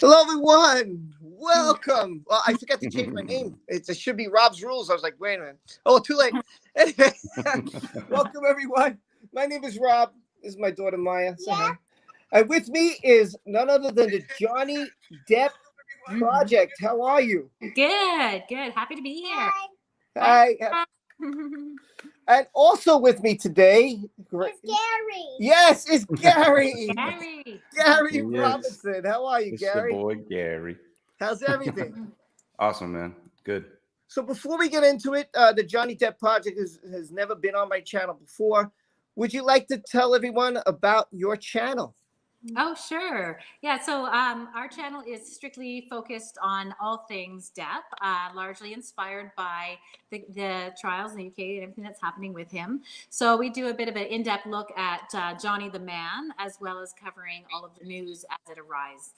Hello, everyone. Welcome. Well, I forgot to change my name. It should be Rob's Rules. I was like, wait a minute. Oh, too late. Anyway, welcome, everyone. My name is Rob. This is my daughter, Maya. Say hi. And with me is none other than the Johnny Depp Project. How are you? Good, good. Happy to be here. Hi. And also with me today, It's Gary. yes, it's Gary. Gary. Gary Yes. Robinson. How are you, It's Gary? your boy Gary. How's everything? Awesome, man. Good. So before we get into it, the Johnny Depp Project has never been on my channel before. Would you like to tell everyone about your channel? Oh, sure. Yeah, so our channel is strictly focused on all things Depp, largely inspired by the trials in the UK and everything that's happening with him. So we do a bit of an in-depth look at Johnny the man, as well as covering all of the news as it arises.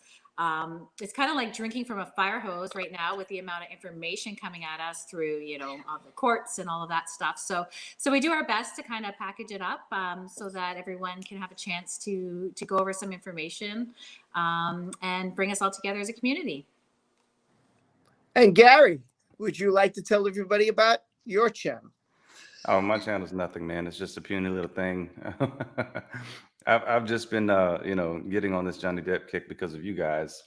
It's kind of like drinking from a fire hose right now with the amount of information coming at us through, all the courts and all of that stuff. So we do our best to kind of package it up so that everyone can have a chance to go over some information and bring us all together as a community. And Gary, would you like to tell everybody about your channel? Oh, my channel's nothing, man. It's just a puny little thing. I've just been, getting on this Johnny Depp kick because of you guys.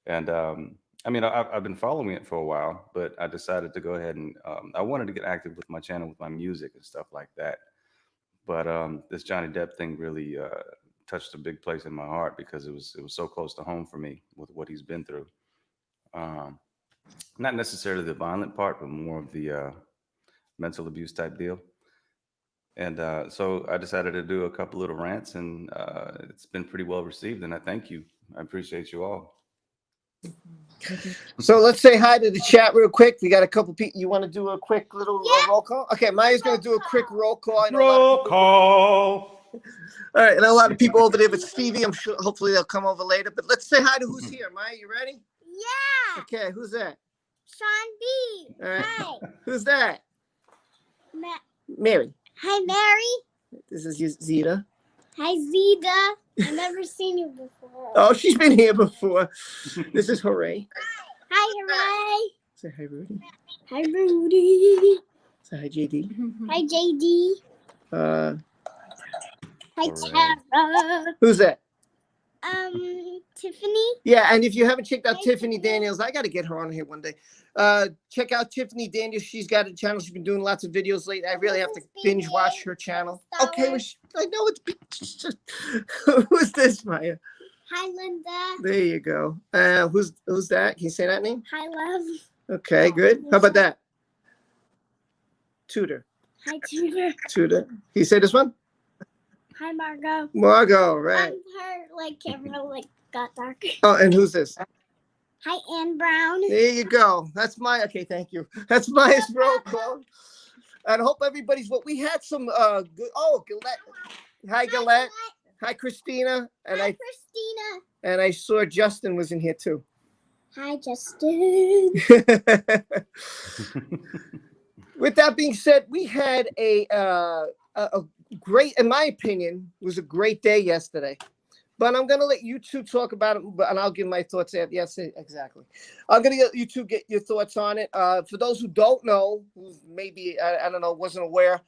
And I've been following it for a while, but I decided to go ahead and I wanted to get active with my channel, with my music and stuff like that. But this Johnny Depp thing really touched a big place in my heart because it was so close to home for me with what he's been through. Not necessarily the violent part, but more of the mental abuse type deal. And so I decided to do a couple little rants, and it's been pretty well received. And I thank you. I appreciate you all. So let's say hi to the chat real quick. We got a couple people. You want to do a quick little roll call? Okay, Maya's going to do a quick roll call. I know Roll call. All right, and a lot of people over there with Stevie. I'm sure. Hopefully they'll come over later. But let's say hi to who's here. Maya, you ready? Yeah. Okay, who's that? Sean B. All right. Hi. Who's that? Mary. Hi, Mary. This is Zeta. Hi, Zeta. I've never seen you before. Oh, she's been here before. This is Hooray. Hi, Hooray. Say hi, Rudy. Hi, Rudy. Say hi, JD. Hi, JD. Hi, Tara. Who's that? Tiffany. Yeah, and if you haven't checked out Tiffany Daniels, I got to get her on here one day. Check out Tiffany Daniels. She's got a channel. She's been doing lots of videos lately. I really have to binge watch her channel. Okay, well, I know it's just who's this, Maya? Hi, Linda. There you go. Who's that? Can you say that name? Hi, Love. Okay, good. How about that? Tudor. Hi, Tudor. Tudor. Can you say this one? Hi, Margot. Margot, right. Her camera got dark. Oh, and who's this? Hi, Ann Brown. There you go. That's my okay. Thank you. That's Maya's roll call. And I hope everybody's. Well, we had some good. Oh, Gillette. Hi, Gillette. Hi, Christina. And Hi, Christina. And I saw Justin was in here too. Hi, Justin. With that being said, we had a great, in my opinion, was a great day yesterday. But I'm going to let you two talk about it, and I'll give my thoughts. Yes, exactly. I'm going to let you two get your thoughts on it. For those who don't know, who maybe, I don't know, wasn't aware,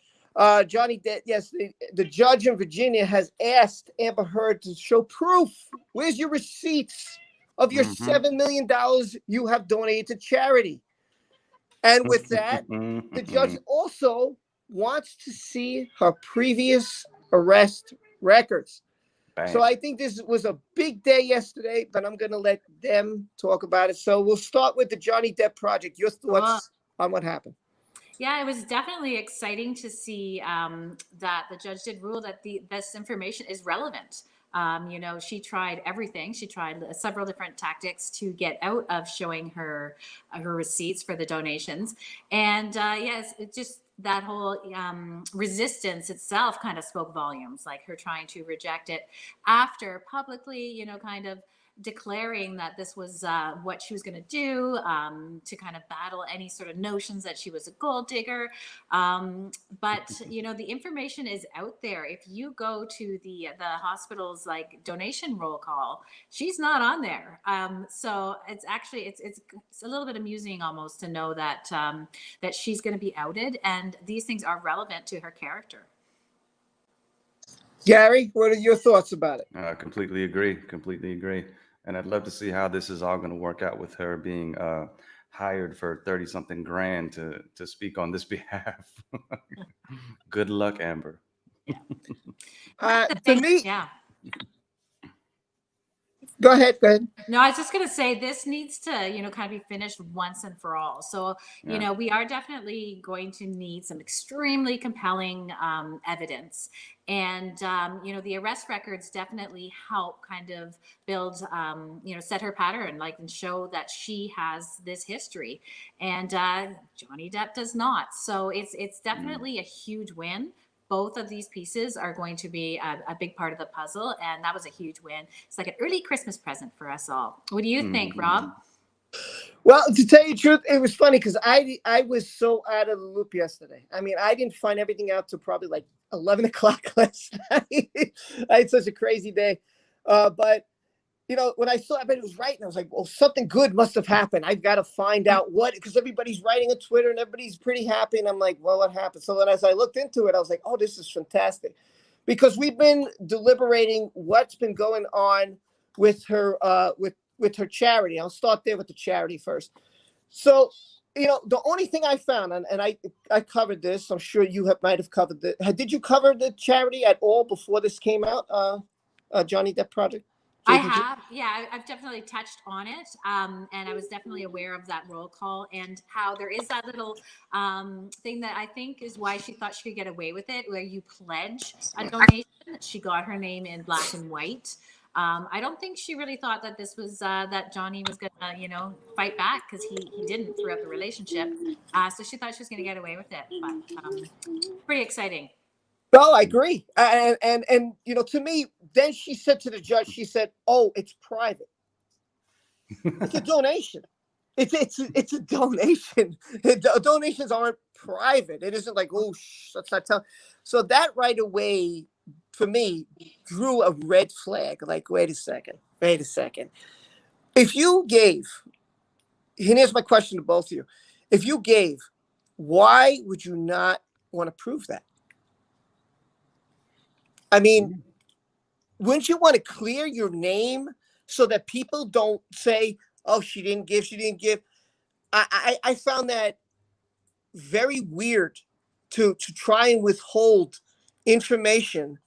Johnny Depp, yes, the judge in Virginia has asked Amber Heard to show proof. Where's your receipts of your $7 million you have donated to charity? And with that, the judge also wants to see her previous arrest records. Bang. So I think this was a big day yesterday, but I'm going to let them talk about it. So we'll start with the Johnny Depp Project. Your thoughts on what happened? Yeah, it was definitely exciting to see that the judge did rule that this information is relevant. She tried everything. She tried several different tactics to get out of showing her receipts for the donations. And yes, it just that whole resistance itself kind of spoke volumes, like her trying to reject it after publicly, kind of declaring that this was what she was going to do, to kind of battle any sort of notions that she was a gold digger. But the information is out there. If you go to the hospital's like donation roll call, she's not on there. So it's actually it's a little bit amusing almost to know that that she's going to be outed, and these things are relevant to her character. Gary, what are your thoughts about it? I completely agree. Completely agree. And I'd love to see how this is all going to work out with her being hired for 30 something grand to speak on this behalf. Good luck, Amber. For me, Yeah. go ahead. No, I was just going to say this needs to, kind of be finished once and for all. So, Yeah. we are definitely going to need some extremely compelling evidence. And, the arrest records definitely help kind of build, set her pattern, like, and show that she has this history. And Johnny Depp does not. So it's definitely a huge win. Both of these pieces are going to be a big part of the puzzle, and that was a huge win. It's like an early Christmas present for us all. What do you think, Rob? Well, to tell you the truth, it was funny because I was so out of the loop yesterday. I mean, I didn't find everything out till probably like 11 o'clock last night. I had such a crazy day. But when I saw it, it was right. And I was like, well, something good must have happened. I've got to find out what, because everybody's writing on Twitter and everybody's pretty happy. And I'm like, well, what happened? So then as I looked into it, I was like, oh, this is fantastic. Because we've been deliberating what's been going on with her, with her charity. I'll start there with the charity first. So, the only thing I found, and I covered this, I'm sure you might have covered it. Did you cover the charity at all before this came out, Johnny Depp project? I have, yeah, I've definitely touched on it, and I was definitely aware of that roll call and how there is that little thing that I think is why she thought she could get away with it, where you pledge a donation. She got her name in black and white. I don't think she really thought that this was that Johnny was gonna, fight back, because he didn't throughout the relationship. So she thought she was gonna get away with it, but pretty exciting. No, I agree. And to me, then she said to the judge, she said, "Oh, it's private. It's a donation. It's a donation. Donations aren't private. It isn't like, oh, let's not tell." So that right away, for me, drew a red flag. Like, wait a second. If you gave, and here's my question to both of you: if you gave, why would you not want to prove that? I mean, wouldn't you want to clear your name so that people don't say, oh, she didn't give. I found that very weird to try and withhold information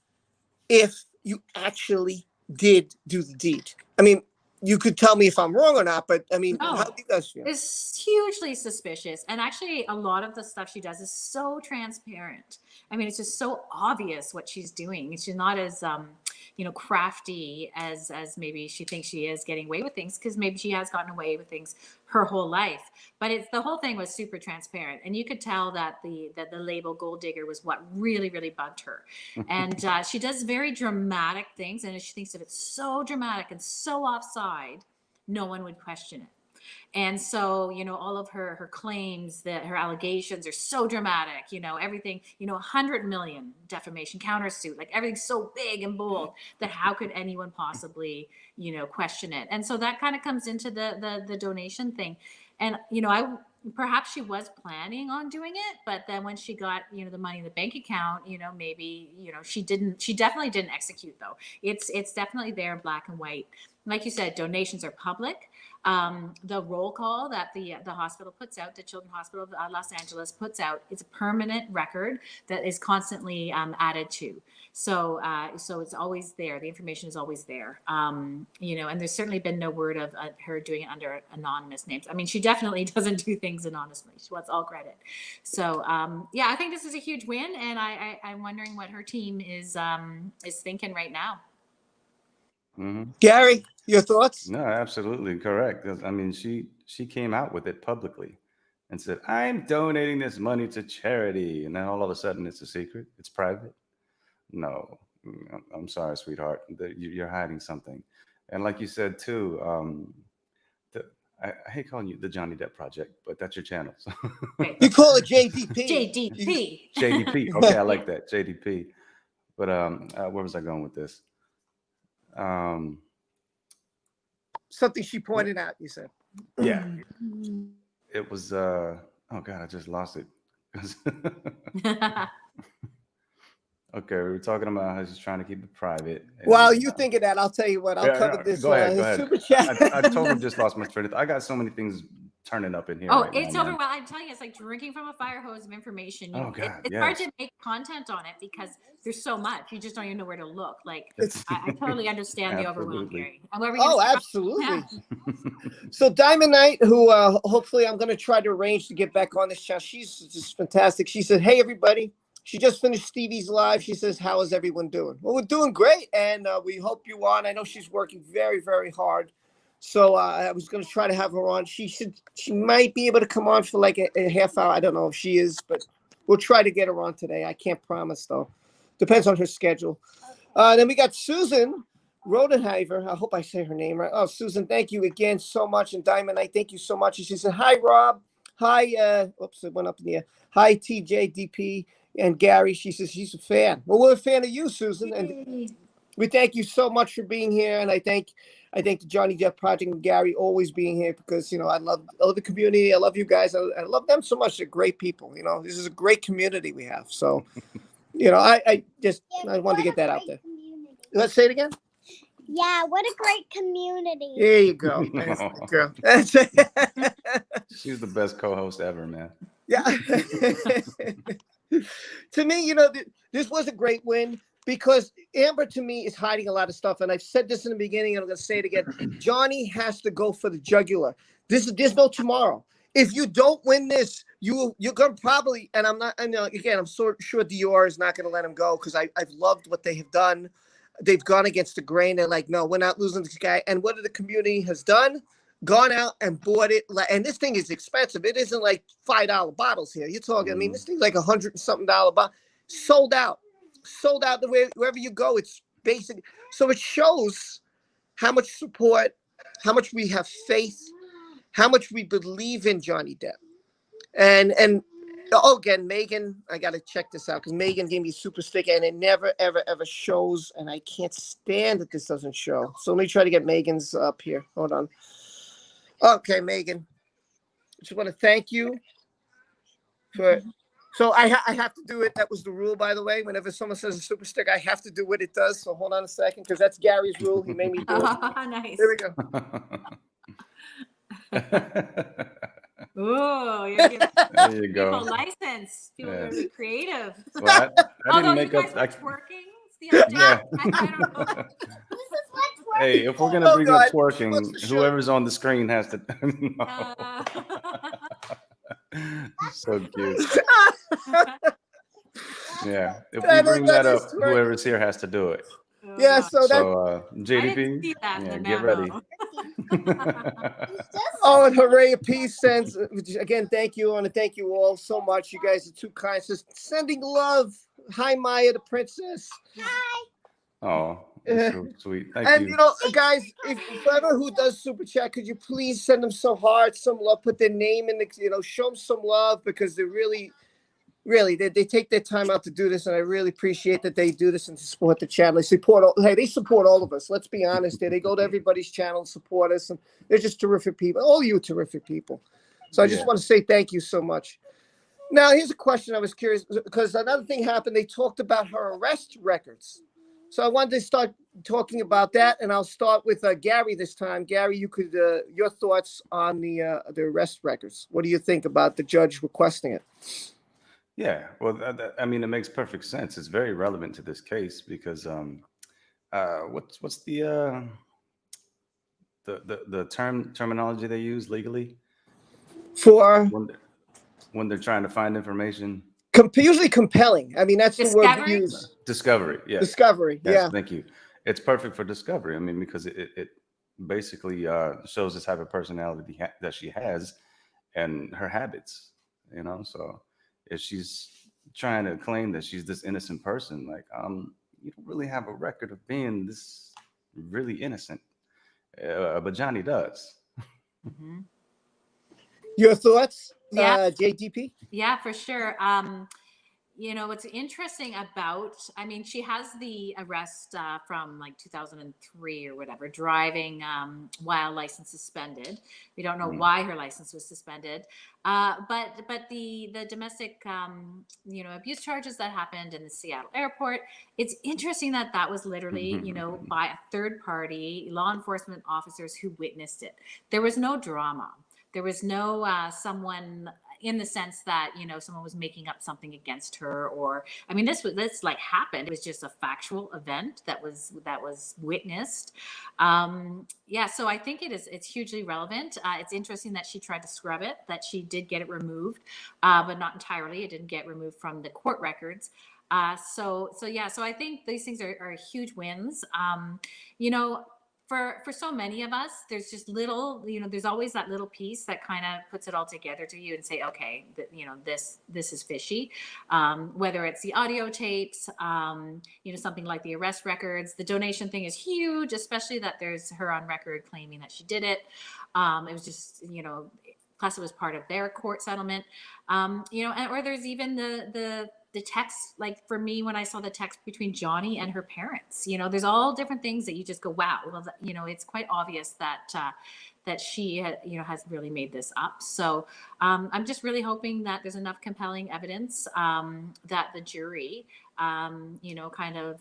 if you actually did do the deed. I mean, you could tell me if I'm wrong or not, but I mean, No. how do you guys feel? Is hugely suspicious. And actually, a lot of the stuff she does is so transparent. I mean, it's just so obvious what she's doing. She's not as, crafty as maybe she thinks she is, getting away with things, because maybe she has gotten away with things her whole life. But the whole thing was super transparent, and you could tell that the label gold digger was what really, really bugged her. And she does very dramatic things, and she thinks if it's so dramatic and so offside, no one would question it. And so, all of her claims, that her allegations are so dramatic, everything, 100 million defamation countersuit, like everything's so big and bold that how could anyone possibly, question it? And so that kind of comes into the donation thing. And, perhaps she was planning on doing it, but then when she got, the money in the bank account, maybe, she definitely didn't execute, though. It's definitely there in black and white. Like you said, donations are public. The roll call that the hospital puts out, the Children's Hospital of Los Angeles puts out, it's a permanent record that is constantly added to. So it's always there. The information is always there. And there's certainly been no word of her doing it under anonymous names. I mean, she definitely doesn't do things anonymously. She wants all credit. So I think this is a huge win, and I'm wondering what her team is thinking right now. Mm-hmm. Gary, your thoughts? No, absolutely correct. 'Cause, I mean, she came out with it publicly and said, "I'm donating this money to charity," and then all of a sudden, it's a secret. It's private. No, I'm sorry, sweetheart. You're hiding something. And like you said too, the, I hate calling you the Johnny Depp Project, but that's your channel. So. You call it JDP. JDP. JDP. Okay, I like that. JDP. But where was I going with this? Something she pointed out, you said. Yeah. It was oh God, I just lost it. Okay, we were talking about how she's trying to keep it private. While you think of that, I'll tell you what. I'll Yeah, cover no, this go ahead. super chat. I totally just lost my train of thought. I got so many things turning up in here. Oh, right it's now, man. overwhelming. I'm telling you, it's like drinking from a fire hose of information. Oh, God, it's hard to make content on it because there's so much. You just don't even know where to look. Like, I totally understand the overwhelm, Absolutely. Gary. And where we Oh, absolutely. So Diamond Knight, who hopefully I'm going to try to arrange to get back on this channel. She's just fantastic. She said, "Hey, everybody." She just finished Stevie's live. She says, "How is everyone doing?" Well, we're doing great, and we hope you are. And I know she's working very, very hard. So I was going to try to have her on. She might be able to come on for like a half hour. I don't know if she is, but we'll try to get her on today. I can't promise, though. Depends on her schedule. Then we got Susan Rodenhaver. I hope I say her name right. Oh, Susan, thank you again so much. And Diamond, I thank you so much. And she said, "Hi, Rob. Hi, oops, it went up in the air. Hi, TJDP and Gary." She says she's a fan. Well, we're a fan of you, Susan. And we thank you so much for being here. And I thank the Johnny Depp Project and Gary always being here because, I love the community. I love you guys. I love them so much. They're great people. This is a great community we have. So, I wanted to get that out there. Let's say it again. Yeah, what a great community. There you go. Girl. She's the best co-host ever, man. Yeah. To me, this was a great win because Amber, to me, is hiding a lot of stuff. And I've said this in the beginning, and I'm going to say it again. Johnny has to go for the jugular. There's no tomorrow. If you don't win this, you're going to probably, and I'm so sure Dior is not going to let him go because I've loved what they have done. They've gone against the grain. They're like, no, we're not losing this guy. And what the community has done? Gone out and bought it. And this thing is expensive. It isn't like $5 bottles here. You're talking, this thing's like $100 and something bottle. Sold out wherever you go. It's basic. So it shows how much support, how much we have faith, how much we believe in Johnny Depp. And again, Megan, I got to check this out because Megan gave me a super sticker and it never, ever, ever shows. And I can't stand that this doesn't show. So let me try to get Megan's up here. Hold on. Okay, Megan. Just want to thank you for. So I have to do it. That was the rule, by the way. Whenever someone says a super sticker, I have to do what it does. So hold on a second because that's Gary's rule. He made me do it. Nice. There we go. Oh, you're giving There you go. people license. People are really creative. Well, I didn't make you up. guys were twerking the other day. Yeah. I don't know. This is what's Hey, if we're gonna bring God. up twerking, whoever's on the screen has to. So cute. Yeah, if we bring that up, whoever's here has to do it. Yeah, so that. So I didn't JDP, see that in yeah, the get memo. ready. Oh, and Hooray Peace sends again. Thank you, and thank you all so much. You guys are too kind. Just sending love. Hi, Maya, the princess. Oh, that's so sweet. Thank And you. guys, if whoever who does super chat, could you please send them some hearts, some love, put their name in the, show them some love because they're really, they take their time out to do this, and I really appreciate that they do this and to support the channel. They support all of us. Let's be honest. They go to everybody's channel, support us, and they're just terrific people. All you terrific people. So I just want to say thank you so much. Now, here's a question. I was curious because another thing happened. They talked about her arrest records. So I wanted to start talking about that, and I'll start with Gary this time. Gary, you could your thoughts on the arrest records. What do you think about the judge requesting it? Yeah, well, I mean, it makes perfect sense. It's very relevant to this case because what's the terminology they use legally For when they're trying to find information? Usually compelling. I mean, that's the word we use. Discovery. Yes. Discovery. Yes, Yeah. Thank you. It's perfect for discovery. I mean, because it basically shows the type of personality that she has and her habits. So if she's trying to claim that she's this innocent person, like you don't really have a record of being this really innocent. but Johnny does. Mhm. Your thoughts, Yeah. JDP? Yeah, for sure. You know, what's interesting about, I mean, she has the arrest from like 2003 or whatever, driving while license suspended. We don't know Mm. why her license was suspended, but the domestic you know, abuse charges that happened in the Seattle airport. It's interesting that that was literally, you know, by a third party law enforcement officers who witnessed it. There was no drama. There was no someone in the sense that, you know, someone was making up something against her, or I mean, this like happened. It was just a factual event that was witnessed. Yeah, so I think it's hugely relevant. It's interesting that she tried to scrub it, that she did get it removed, but not entirely. It didn't get removed from the court records. So yeah, so I think these things are huge wins. You know, for so many of us, there's just little, you know, there's always that little piece that kind of puts it all together to you and say, okay, you know, this is fishy. Whether it's the audio tapes, you know, something like the arrest records. The donation thing is huge, especially that there's her on record claiming that she did it. It was just, you know, plus it was part of their court settlement. You know, or there's even the text, like for me, when I saw the text between Johnny and her parents, you know, there's all different things that you just go, wow, well, you know, it's quite obvious that that she you know, has really made this up. So I'm just really hoping that there's enough compelling evidence that the jury, you know, kind of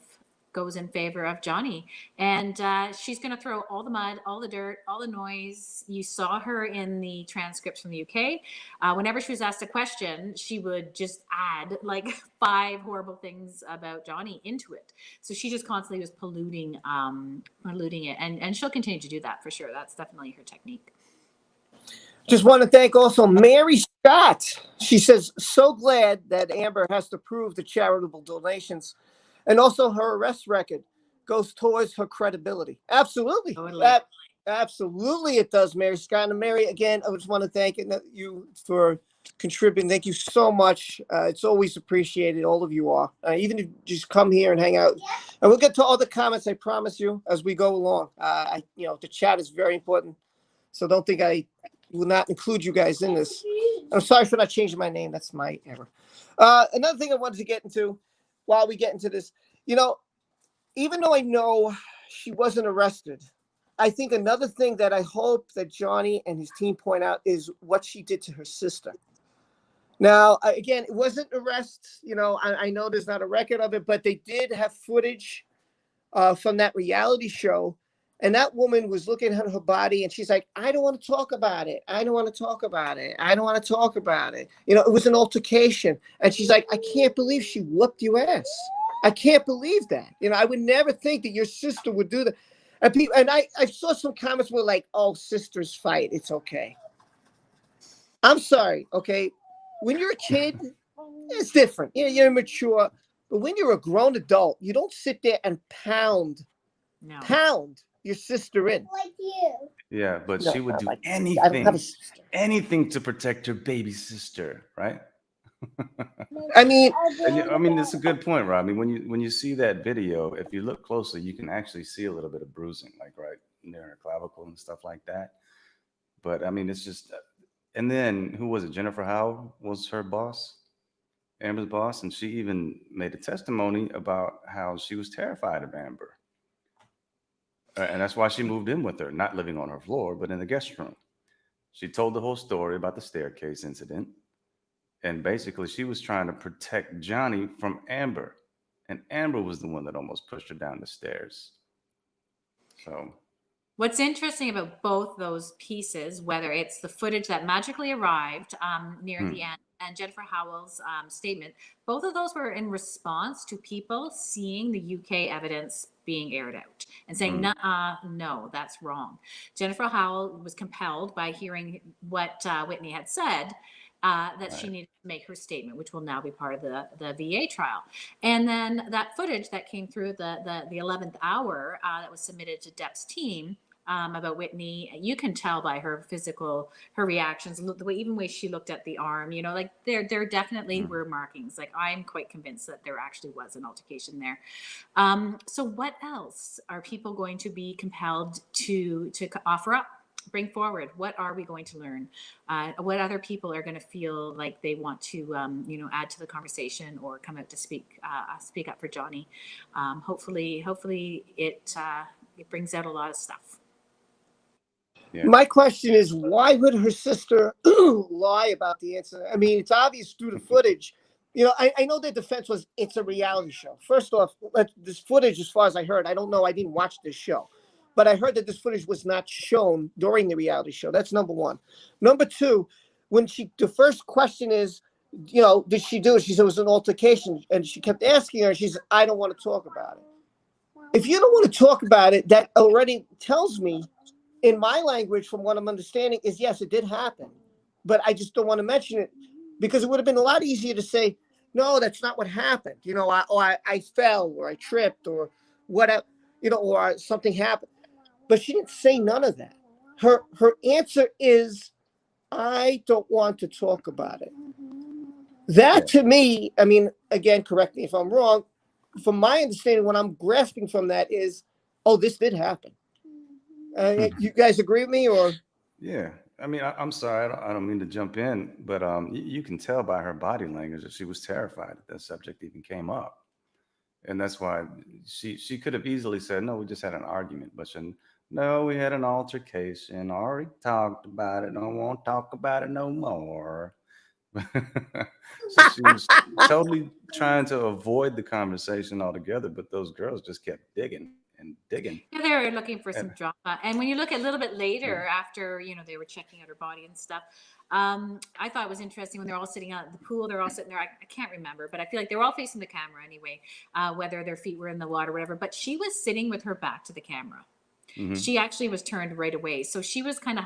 goes in favor of Johnny. And she's going to throw all the mud, all the dirt, all the noise. You saw her in the transcripts from the UK. Whenever she was asked a question, she would just add like 5 horrible things about Johnny into it. So she just constantly was polluting it. And she'll continue to do that for sure. That's definitely her technique. Just want to thank also Mary Scott. She says, so glad that Amber has to prove the charitable donations, and also her arrest record goes towards her credibility. Absolutely. Totally. Absolutely it does, Mary Scott. And Mary, again, I just want to thank you for contributing. Thank you so much. It's always appreciated. All of you are. Even if you just come here and hang out. And we'll get to all the comments, I promise you, as we go along. You know, the chat is very important. So don't think I will not include you guys in this. I'm sorry for not changing my name. That's my error. Another thing I wanted to get into while we get into this, you know, even though I know she wasn't arrested, I think another thing that I hope that Johnny and his team point out is what she did to her sister. Now, again, it wasn't arrest. You know, I know there's not a record of it, but they did have footage from that reality show. And that woman was looking at her body and she's like, I don't want to talk about it. I don't want to talk about it. I don't want to talk about it. You know, it was an altercation. And she's like, I can't believe she whooped your ass. I can't believe that. You know, I would never think that your sister would do that. And people, and I saw some comments were like, oh, sisters fight. It's okay. I'm sorry. Okay. When you're a kid, it's different. You know, you're mature. But when you're a grown adult, you don't sit there and pound your sister in. Like you. Yeah, but No, she would not do like I don't anything, have a sister. anything to protect her baby sister, right? I mean, I mean, it's a good point, Rob. I mean, when you see that video, if you look closely, you can actually see a little bit of bruising, like right near her clavicle and stuff like that. But I mean, it's just, and then who was it? Jennifer Howell was her boss, Amber's boss, and she even made a testimony about how she was terrified of Amber. And that's why she moved in with her, not living on her floor, but in the guest room. She told the whole story about the staircase incident. And basically, she was trying to protect Johnny from Amber. And Amber was the one that almost pushed her down the stairs. So What's interesting about both those pieces, whether it's the footage that magically arrived near the end and Jennifer Howell's statement, both of those were in response to people seeing the UK evidence being aired out and saying, no, that's wrong. Jennifer Howell was compelled by hearing what Whitney had said that she needed to make her statement, which will now be part of the VA trial. And then that footage that came through the 11th hour that was submitted to Depp's team, about Whitney. You can tell by her her reactions, the way she looked at the arm, like there definitely were markings. Like, I'm quite convinced that there actually was an altercation there. So what else are people going to be compelled to offer up? Bring forward? What are we going to learn? What other people are going to feel like they want to, add to the conversation or come out to speak up for Johnny? Hopefully it brings out a lot of stuff. Yeah. My question is, why would her sister lie about the answer? I mean, it's obvious through the footage. I know their defense was it's a reality show. First off, this footage, as far as I heard, I don't know, I didn't watch this show, but I heard that this footage was not shown during the reality show. That's number one. Number two, the first question is, did she do it? She said it was an altercation, and she kept asking her, and she said, I don't want to talk about it. If you don't want to talk about it, that already tells me, in my language, from what I'm understanding, is yes, it did happen, but I just don't want to mention it because it would have been a lot easier to say, no, that's not what happened. I fell or I tripped or whatever, or something happened. But she didn't say none of that. Her answer is, I don't want to talk about it. That to me, I mean, again, correct me if I'm wrong. From my understanding, what I'm grasping from that is, oh, this did happen. You guys agree with me, or? Yeah, I mean, I'm sorry, I don't mean to jump in, but you can tell by her body language that she was terrified that subject even came up, and that's why she could have easily said, "No, we just had an argument," but no, we had an altercation. Already talked about it. Don't want to talk about it no more. So she was totally trying to avoid the conversation altogether, but those girls just kept digging and digging. Yeah, they were looking for some drama. And when you look a little bit later, after they were checking out her body and stuff, I thought it was interesting when they're all sitting out at the pool. They're all sitting there. I can't remember, but I feel like they were all facing the camera anyway, whether their feet were in the water or whatever. But she was sitting with her back to the camera. She actually was turned right away, so she was kind of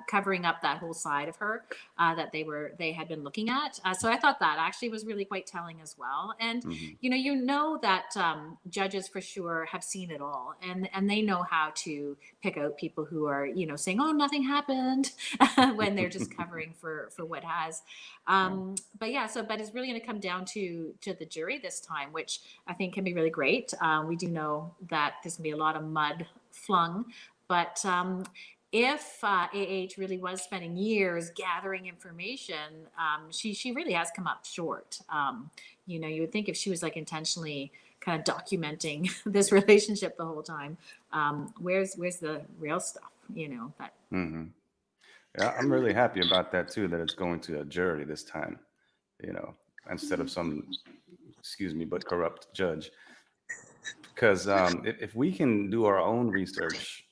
covering up that whole side of her that they had been looking at. So I thought that actually was really quite telling as well. And that judges for sure have seen it all, and they know how to pick out people who are saying, "Oh, nothing happened," when they're just covering for what has. But it's really going to come down to the jury this time, which I think can be really great. We do know that there's going to be a lot of mud flung, but if AH really was spending years gathering information, she really has come up short. You would think if she was like intentionally kind of documenting this relationship the whole time, where's the real stuff? That. Yeah, I'm really happy about that too. That it's going to a jury this time, instead of some, excuse me, but corrupt judge. Because if we can do our own research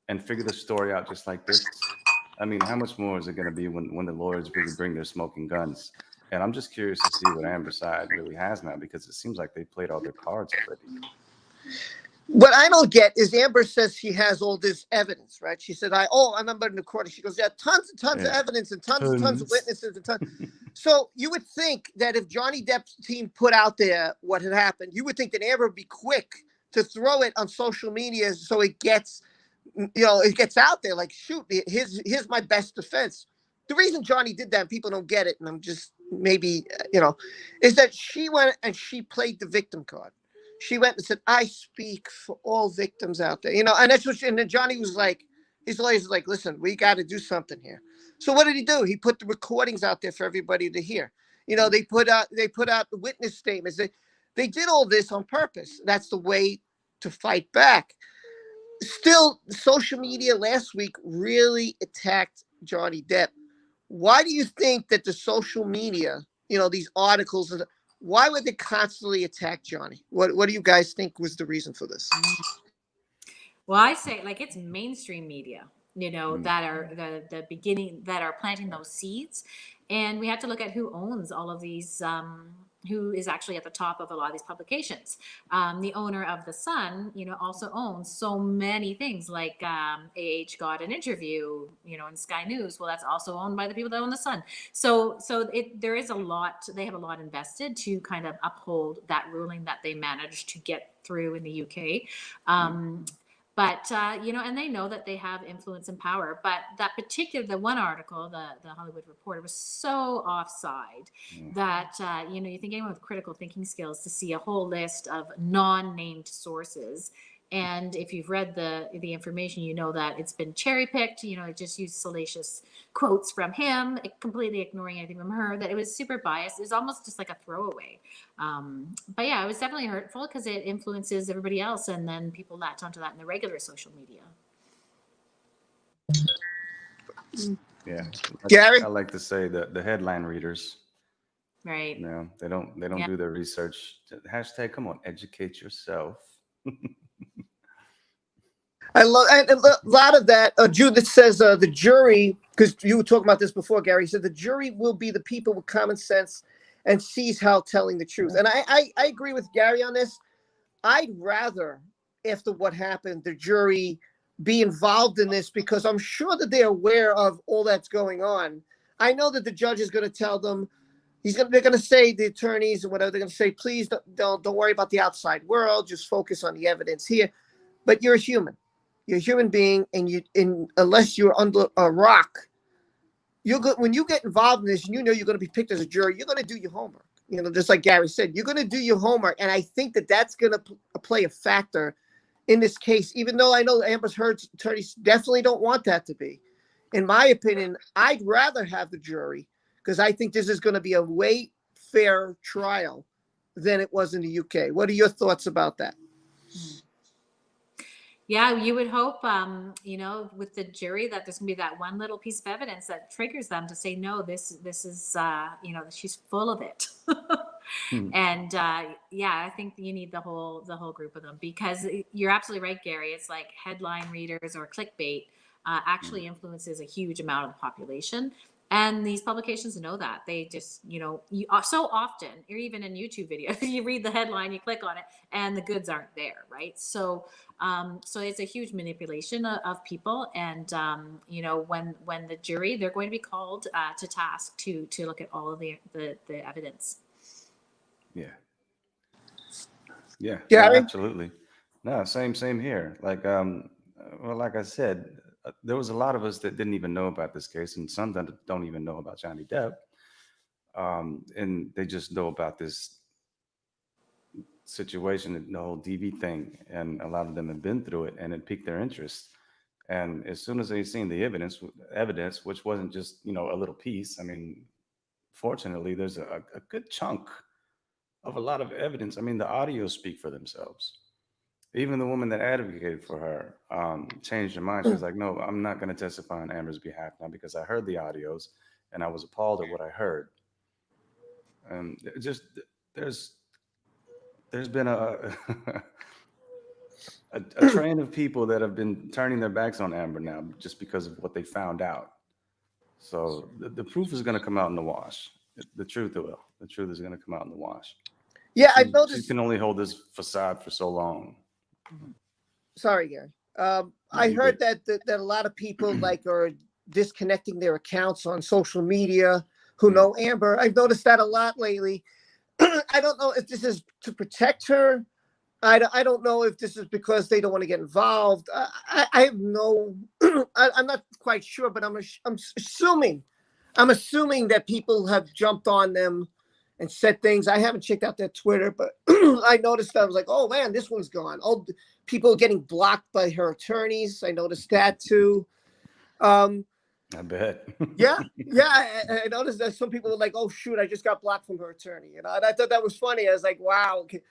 and figure the story out just like this, I mean, how much more is it going to be when the lawyers really bring their smoking guns? And I'm just curious to see what Amber's side really has now, because it seems like they played all their cards already. What I don't get is Amber says she has all this evidence, right? She said, I remember in the court, she goes, yeah, tons and tons of evidence and tons of witnesses and tons. So you would think that if Johnny Depp's team put out there what had happened, you would think that Amber would be quick to throw it on social media so it gets, it gets out there. Like, shoot, here's my best defense. The reason Johnny did that, and people don't get it, and I'm just maybe, is that she went and she played the victim card. She went and said, I speak for all victims out there, and that's what and then Johnny was like, his lawyers was like, listen, we got to do something here. So what did he do? He put the recordings out there for everybody to hear. They put out the witness statements. They did all this on purpose. That's the way to fight back. Still, social media last week really attacked Johnny Depp. Why do you think that the social media, these articles, why would they constantly attack Johnny? What do you guys think was the reason for this? Well, I say it's mainstream media, that are the beginning, that are planting those seeds. And we have to look at who owns all of these, who is actually at the top of a lot of these publications. The owner of The Sun, also owns so many things, like AH got an interview, in Sky News. Well, that's also owned by the people that own The Sun. So there is a lot, they have a lot invested to kind of uphold that ruling that they managed to get through in the UK. But and they know that they have influence and power. But the one article, the Hollywood Reporter, was so offside that you think anyone with critical thinking skills to see a whole list of non-named sources. And if you've read the information, you know that it's been cherry picked. It just used salacious quotes from him, completely ignoring anything from her. That it was super biased. It was almost just like a throwaway. But yeah, it was definitely hurtful because it influences everybody else, and then people latch onto that in the regular social media. Yeah. Gary? I like to say that the headline readers, Right. they don't do their research. Hashtag, come on, educate yourself. I love and a lot of that. Judith says the jury, because you were talking about this before, Gary, said the jury will be the people with common sense and sees how telling the truth. And I agree with Gary on this. I'd rather, after what happened, the jury be involved in this because I'm sure that they're aware of all that's going on. I know that the judge is going to tell them, they're going to say, the attorneys and whatever, they're going to say, please don't worry about the outside world, just focus on the evidence here. But you're a human. You're a human being, and unless you're under a rock, when you get involved in this, and you're going to be picked as a jury, you're going to do your homework. Just like Gary said, you're going to do your homework, and I think that that's going to play a factor in this case. Even though I know Amber Heard's attorneys definitely don't want that to be. In my opinion, I'd rather have the jury because I think this is going to be a way fair trial than it was in the UK. What are your thoughts about that? Yeah, you would hope, with the jury that there's gonna be that one little piece of evidence that triggers them to say, no, this is, she's full of it. And I think you need the whole group of them because you're absolutely right, Gary. It's like headline readers or clickbait actually influences a huge amount of the population. And these publications know that. They just, you so often, or even in YouTube videos, you read the headline, you click on it, and the goods aren't there, right? So it's a huge manipulation of people. And, when the jury, they're going to be called to task to look at all of the evidence. Yeah. Yeah, Gary? absolutely. No, same here. Like, like I said, there was a lot of us that didn't even know about this case, and some that don't even know about Johnny Depp, and they just know about this situation, the whole DV thing, and a lot of them have been through it, and it piqued their interest. And as soon as they seen the evidence, which wasn't just a little piece. I mean, fortunately, there's a good chunk of a lot of evidence. I mean, the audios speak for themselves. Even the woman that advocated for her changed her mind. She was like, no, I'm not going to testify on Amber's behalf now because I heard the audios and I was appalled at what I heard. And there's been a train of people that have been turning their backs on Amber now just because of what they found out. So the proof is going to come out in the wash. The truth will. The truth is going to come out in the wash. Yeah, I've noticed. She can only hold this facade for so long. Sorry, Gary. I heard that a lot of people are disconnecting their accounts on social media who know Amber. I've noticed that a lot lately. I don't know if this is to protect her. I don't know if this is because they don't want to get involved. I have no. I'm not quite sure, but I'm assuming that people have jumped on them and said things. I haven't checked out their Twitter, but I noticed that. I was like, oh man, this one's gone. Oh, people getting blocked by her attorneys. I noticed that too. I bet. yeah. I noticed that some people were like, oh shoot, I just got blocked from her attorney. And I thought that was funny. I was like, wow. Okay.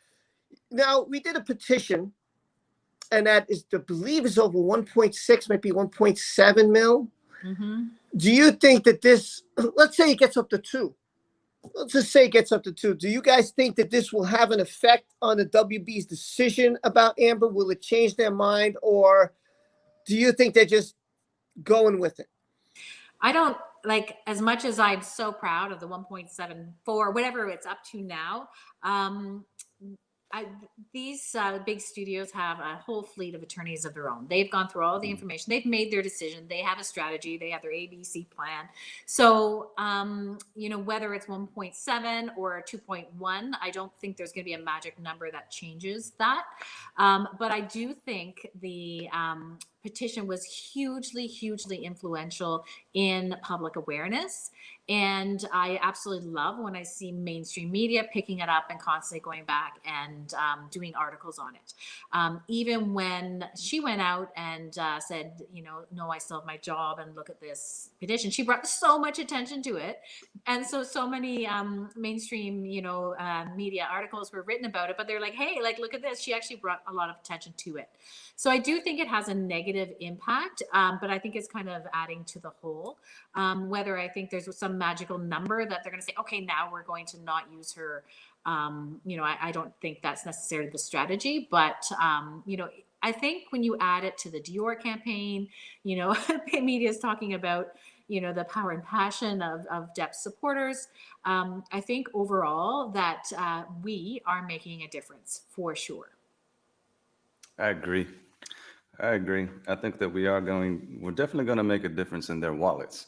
Now we did a petition, and that is, I believe, is over 1.6, maybe 1.7 mil. Mm-hmm. Do you think that this? Let's say it gets up to 2. Let's just say it gets up to 2. Do you guys think that this will have an effect on the WB's decision about Amber? Will it change their mind, or do you think they're just going with it? I don't, as much as I'm so proud of the 1.74, whatever it's up to now. these big studios have a whole fleet of attorneys of their own. They've gone through all the information. They've made their decision. They have a strategy. They have their ABC plan. So, whether it's 1.7 or 2.1, I don't think there's going to be a magic number that changes that. But I do think the petition was hugely, hugely influential in public awareness. And I absolutely love when I see mainstream media picking it up and constantly going back and doing articles on it. Even when she went out and said, no, I still have my job and look at this petition, she brought so much attention to it. And so many mainstream, media articles were written about it, but they're like, hey, look at this. She actually brought a lot of attention to it. So I do think it has a negative impact, but I think it's kind of adding to the whole. Whether I think there's some magical number that they're going to say, okay, now we're going to not use her. I don't think that's necessarily the strategy, but I think when you add it to the Dior campaign, media is talking about, the power and passion of Depp's supporters. I think overall that we are making a difference for sure. I agree. I think that we're definitely going to make a difference in their wallets.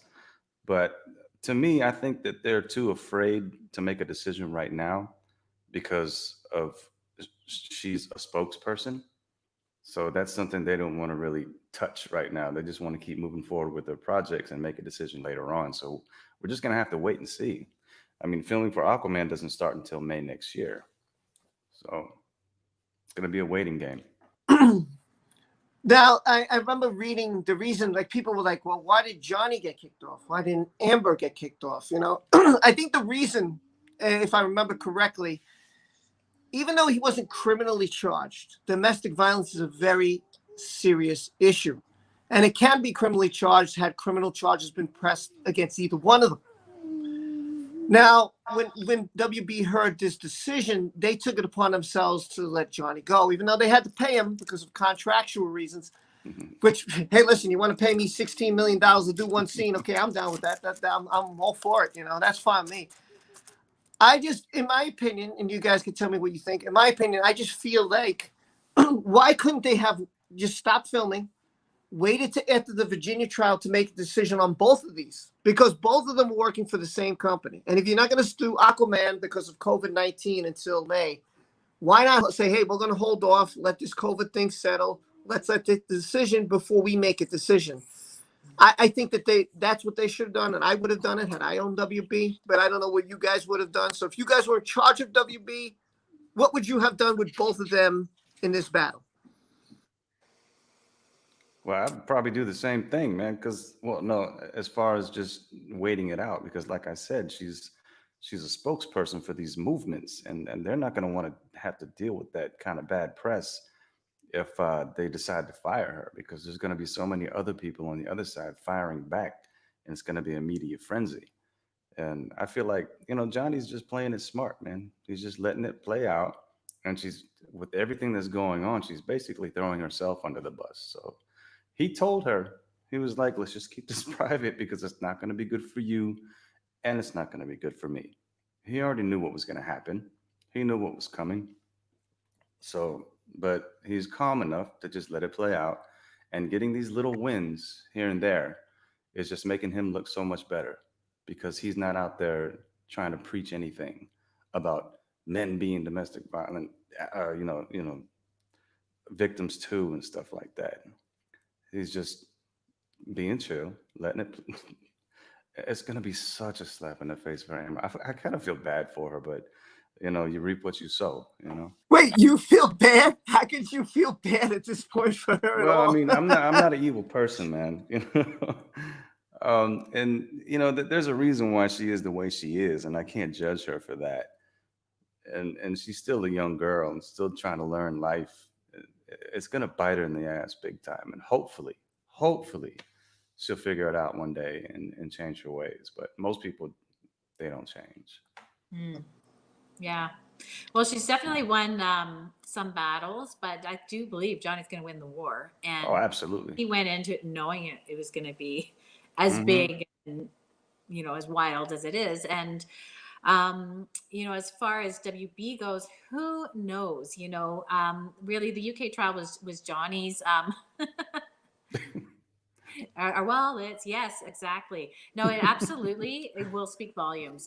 But to me, I think that they're too afraid to make a decision right now because she's a spokesperson. So that's something they don't want to really touch right now. They just want to keep moving forward with their projects and make a decision later on. So we're just going to have to wait and see. I mean, filming for Aquaman doesn't start until May next year. So it's going to be a waiting game. Now, I remember reading the reason, like people were like, well, why did Johnny get kicked off? Why didn't Amber get kicked off? I think the reason, if I remember correctly, even though he wasn't criminally charged, domestic violence is a very serious issue. And it can be criminally charged had criminal charges been pressed against either one of them. Now, when WB heard this decision, they took it upon themselves to let Johnny go, even though they had to pay him because of contractual reasons. Which, hey, listen, you want to pay me $16 million to do one scene? Okay, I'm down with that. I'm all for it. That's fine with me. In my opinion, and you guys can tell me what you think. In my opinion, I just feel like, why couldn't they have just stopped filming, waited to after the Virginia trial to make a decision on both of these? Because both of them are working for the same company. And if you're not going to do Aquaman because of COVID-19 until May, why not say, hey, we're going to hold off, let this COVID thing settle. Let's let the decision before we make a decision. I think that that's what they should have done, and I would have done it had I owned WB, but I don't know what you guys would have done. So if you guys were in charge of WB, what would you have done with both of them in this battle? Well, I'd probably do the same thing, man. Because, no, as far as just waiting it out, because like I said, she's a spokesperson for these movements, and they're not going to want to have to deal with that kind of bad press if they decide to fire her, because there's going to be so many other people on the other side firing back, and it's going to be a media frenzy. And I feel like, Johnny's just playing it smart, man. He's just letting it play out. And with everything that's going on, she's basically throwing herself under the bus. So he told her, he was like, let's just keep this private because it's not going to be good for you. And it's not going to be good for me. He already knew what was going to happen. He knew what was coming. So, but he's calm enough to just let it play out. And getting these little wins here and there is just making him look so much better, because he's not out there trying to preach anything about men being domestic violent, victims too, and stuff like that. He's just being chill, letting it. It's going to be such a slap in the face for him. I kind of feel bad for her, but you reap what you sow, Wait, you feel bad? How could you feel bad at this point for her at all? Well, I mean, I'm not an evil person, man. There's a reason why she is the way she is, and I can't judge her for that. And she's still a young girl and still trying to learn life. It's gonna bite her in the ass big time, and hopefully, she'll figure it out one day and change her ways. But most people, they don't change. Yeah. Well, she's definitely won some battles, but I do believe Johnny's going to win the war. And oh, absolutely. He went into it knowing it was going to be as big and, as wild as it is. And As far as WB goes, who knows? Really, the UK trial was Johnny's. Our wallets, yes, exactly. No, it will speak volumes.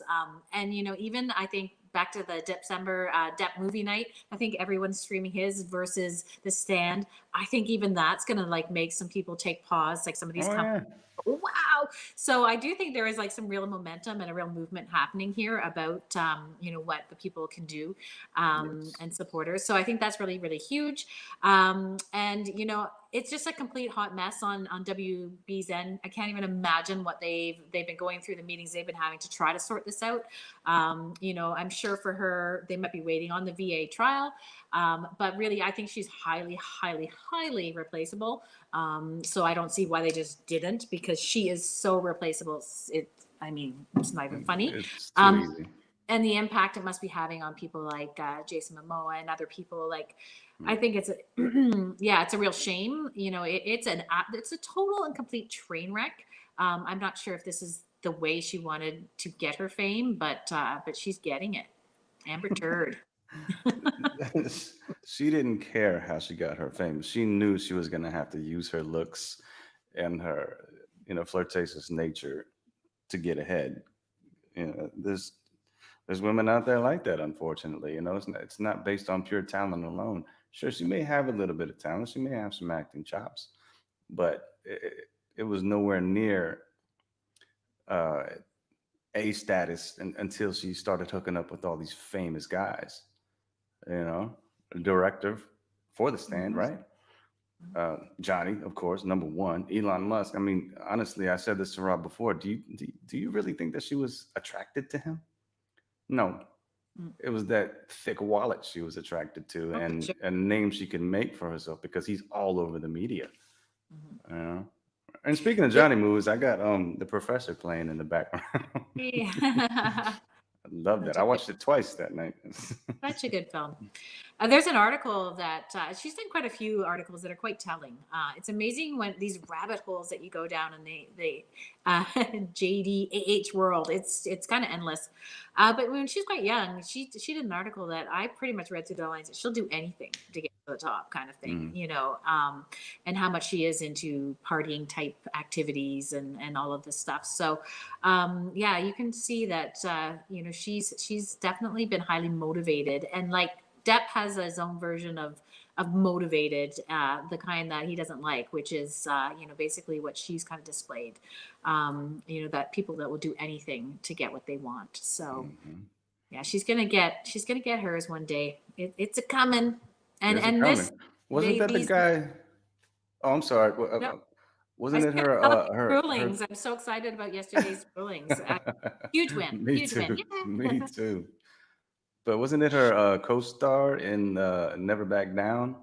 And even I think back to the December Depp movie night, I think everyone's streaming his versus The Stand. I think even that's gonna like make some people take pause, like some of these Oh companies. yeah. Wow. So I do think there is like some real momentum and a real movement happening here about what the people can do Yes. and supporters. So I think that's really, really huge. And it's just a complete hot mess on WB's end. I can't even imagine what they've been going through, the meetings they've been having to try to sort this out. I'm sure for her, they might be waiting on the VA trial. But really, I think she's highly, highly, highly replaceable. So I don't see why they just didn't, because she is so replaceable. It's not even funny. It's too easy. And the impact it must be having on people like Jason Momoa and other people. Like, I think it's it's a real shame. It's a total and complete train wreck. I'm not sure if this is the way she wanted to get her fame, but she's getting it. Amber Turd. She didn't care how she got her fame. She knew she was going to have to use her looks and her, flirtatious nature to get ahead. There's women out there like that, unfortunately. It's not based on pure talent alone. Sure, she may have a little bit of talent. She may have some acting chops, but it was nowhere near A status until she started hooking up with all these famous guys. Director for The Stand, right? Johnny, of course, number one. Elon Musk. I mean, honestly, I said this to Rob before. Do you really think that she was attracted to him? No. It was that thick wallet she was attracted to, and Sure. a name she can make for herself because he's all over the media. And speaking of Johnny movies, I got The Professor playing in the background. Yeah. I love that. I watched it twice that night. Such a good film. There's an article that she's done quite a few articles that are quite telling. It's amazing when these rabbit holes that you go down in the JDAH world. It's kind of endless. But when she's quite young, she did an article that I pretty much read through the lines. That she'll do anything to get to the top, kind of thing. And how much she is into partying type activities and all of this stuff. So you can see that she's definitely been highly motivated, and like Depp has his own version of motivated, the kind that he doesn't like, which is basically what she's kind of displayed. That people that will do anything to get what they want. So yeah, she's gonna get hers one day. It's a coming. And this wasn't that the guy? Oh, I'm sorry. Wasn't it her rulings? I'm so excited about yesterday's rulings. Huge win. Me Huge too. win. Yeah. Me too. But wasn't it her co-star in Never Back Down?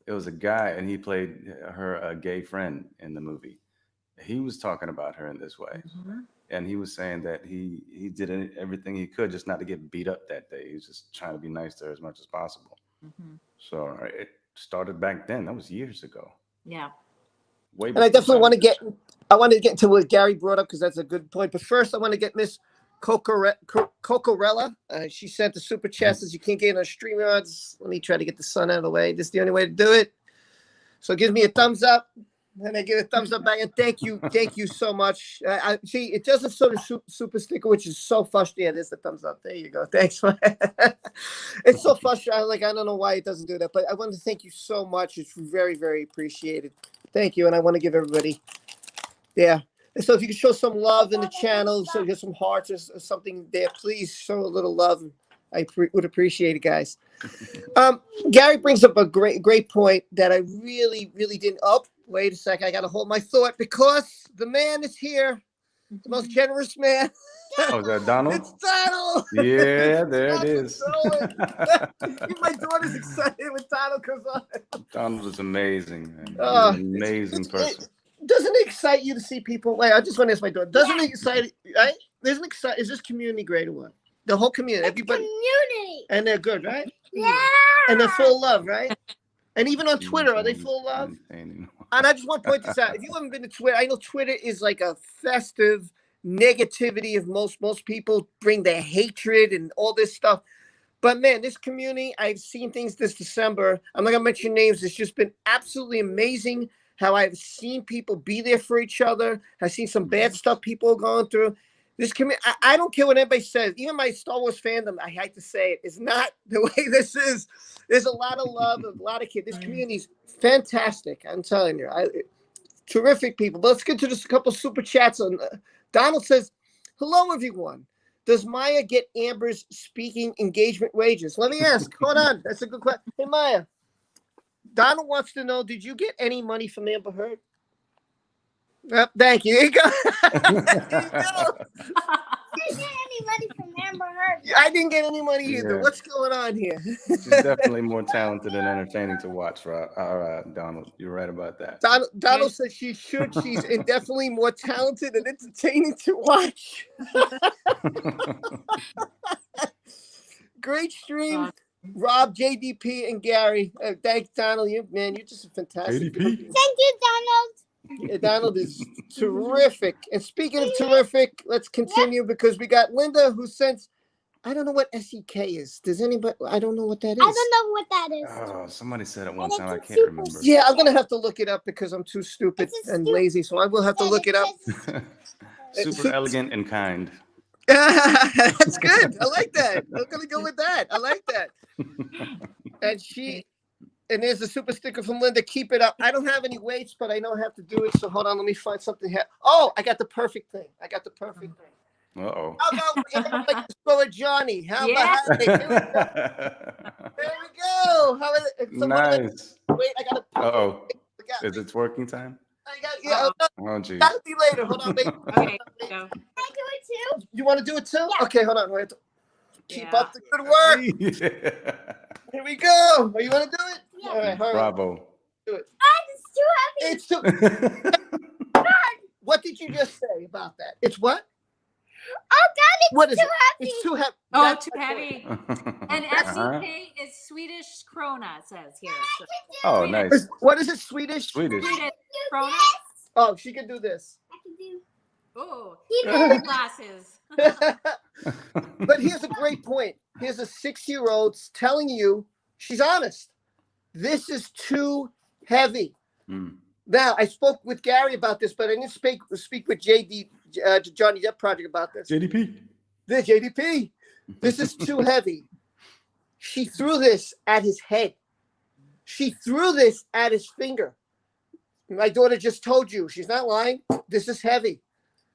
It was a guy, and he played her gay friend in the movie. He was talking about her in this way, and he was saying that he did everything he could just not to get beat up that day. He was just trying to be nice to her as much as possible. So it started back then. That was years ago. Yeah. Way And I definitely want to get into what Gary brought up, because that's a good point. But first, I want to get Miss Cocorella. She sent the super chat, says you can't get on StreamYards. Let me try to get the sun out of the way. This is the only way to do it. So give me a thumbs up, and I give a thumbs up back. And thank you so much. I see it doesn't show the super sticker, which is so frustrating. Yeah, there's the thumbs up. There you go. Thanks. It's so frustrating. Like, I don't know why it doesn't do that, but I want to thank you so much. It's very, very appreciated. Thank you, and I want to give everybody, And so if you could show some love in the channel, so get some hearts or something there, please show a little love. I would appreciate it, guys. Gary brings up a great point that I really, really didn't. Oh, wait a second. I got to hold my thought, because the man is here, the most generous man. Oh, is that Donald? It's Donald. Yeah, there it is. My daughter's excited when Donald comes on. Donald is amazing, man. He's an amazing person. Doesn't it excite you to see people? Wait, I just want to ask my daughter. Doesn't it excite? Right? Doesn't it excite? Is this community great or what? The whole community, everybody, Community. and they're good, right? Yeah. And they're full of love, right? And even on Twitter, are they full of love? And I just want to point this out. If you haven't been to Twitter, I know Twitter is like a festive negativity of most people bring their hatred and all this stuff. But man, this community, I've seen things this December. I'm not gonna mention names. It's just been absolutely amazing how I've seen people be there for each other. I've seen some bad stuff people are going through. This community, I don't care what anybody says. Even my Star Wars fandom, I hate to say it, is not the way this is. There's a lot of love, a lot of kids. This community is fantastic. I'm telling you, terrific people. But let's get to just a couple super chats. On Donald says, "Hello, everyone. Does Maya get Amber's speaking engagement wages?" Let me ask. Hold on. That's a good question. Hey, Maya. Donald wants to know, did you get any money from Amber Heard? Thank you. There you go. There you go. I didn't get any money from Amber Heard. I didn't get any money either. Yeah. What's going on here? She's definitely more talented and entertaining to watch for our Donald. You're right about that. Donald says she should. She's definitely more talented and entertaining to watch. Great stream. Rob, JDP, and Gary. Thanks, Donald. You're just a fantastic. Thank you, Donald. Yeah, Donald is terrific. And speaking of terrific, let's continue because we got Linda who sends, I don't know what SEK is. Does anybody? I don't know what that is. I don't know what that is. Oh, somebody said it one And time. I it's can't super remember. Yeah, I'm gonna have to look it up because I'm too stupid It's a and stupid- lazy, so I will have to look it up. Super elegant and kind. That's good. I like that. I'm gonna go with that. I like that. And there's a super sticker from Linda. Keep it up. I don't have any weights, but I know I have to do it. So hold on, let me find something here. Oh, I got the perfect thing. Uh-oh. How about like the story Johnny? How Yeah. about there we go. How is it? So Nice. wait, I gotta. Uh-oh. I Is it working time? yeah, Oh, geez. that'll be later. Hold on, wait. Okay, go. Can I do it too? You want to do it too? Yeah. Okay, hold on. We have to keep Yeah. up the good work. Yeah. Here we go. Oh, you want to do it? Yeah. All right, hurry. Bravo. It's too heavy. It's too. What did you just say about that? It's what? Oh, God, it's What is too it? heavy. It's too heavy. Oh, That's too my point. heavy. And SEK is Swedish krona, it says here. So Oh, nice. What is it? Swedish? Swedish. Swedish krona. Oh, she can do this. I can do. Oh, Keep glasses. But here's a great point. Here's a 6-year-old telling you she's honest. This is too heavy. Mm. Now, I spoke with Gary about this, but I didn't speak with Johnny Depp Project about this. JDP. The JDP. This is too heavy. She threw this at his head. She threw this at his finger. My daughter just told you. She's not lying. This is heavy.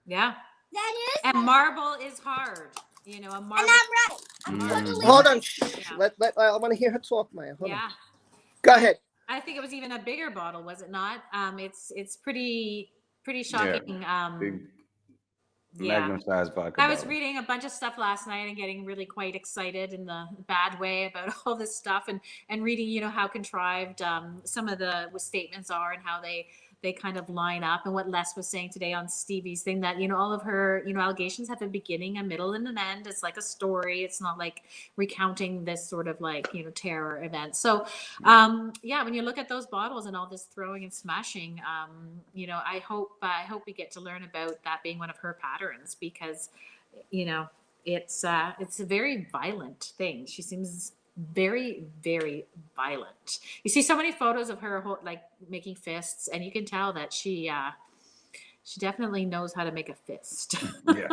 Yeah. That is. And marble is hard. You know, a marble. And I'm right. I'm Mm. totally Hold right. on. Shh. I want to hear her talk, Maya. Hold on. Yeah. Go ahead. I think it was even a bigger bottle, was it not? It's pretty shocking. Big Yeah. magnum size vodka. I was bottle. reading a bunch of stuff last night and getting really quite excited in the bad way about all this stuff and reading, you know, how contrived some of the statements are and how they kind of line up, and what Les was saying today on Stevie's thing, that, you know, all of her, you know, allegations have a beginning, a middle, and an end. It's like a story. It's not like recounting this sort of like, you know, terror event. So yeah, when you look at those bottles and all this throwing and smashing, you know, I hope we get to learn about that being one of her patterns, because, you know, it's a very violent thing. She seems very, very violent. You see so many photos of her like making fists, and you can tell that she definitely knows how to make a fist. Yeah.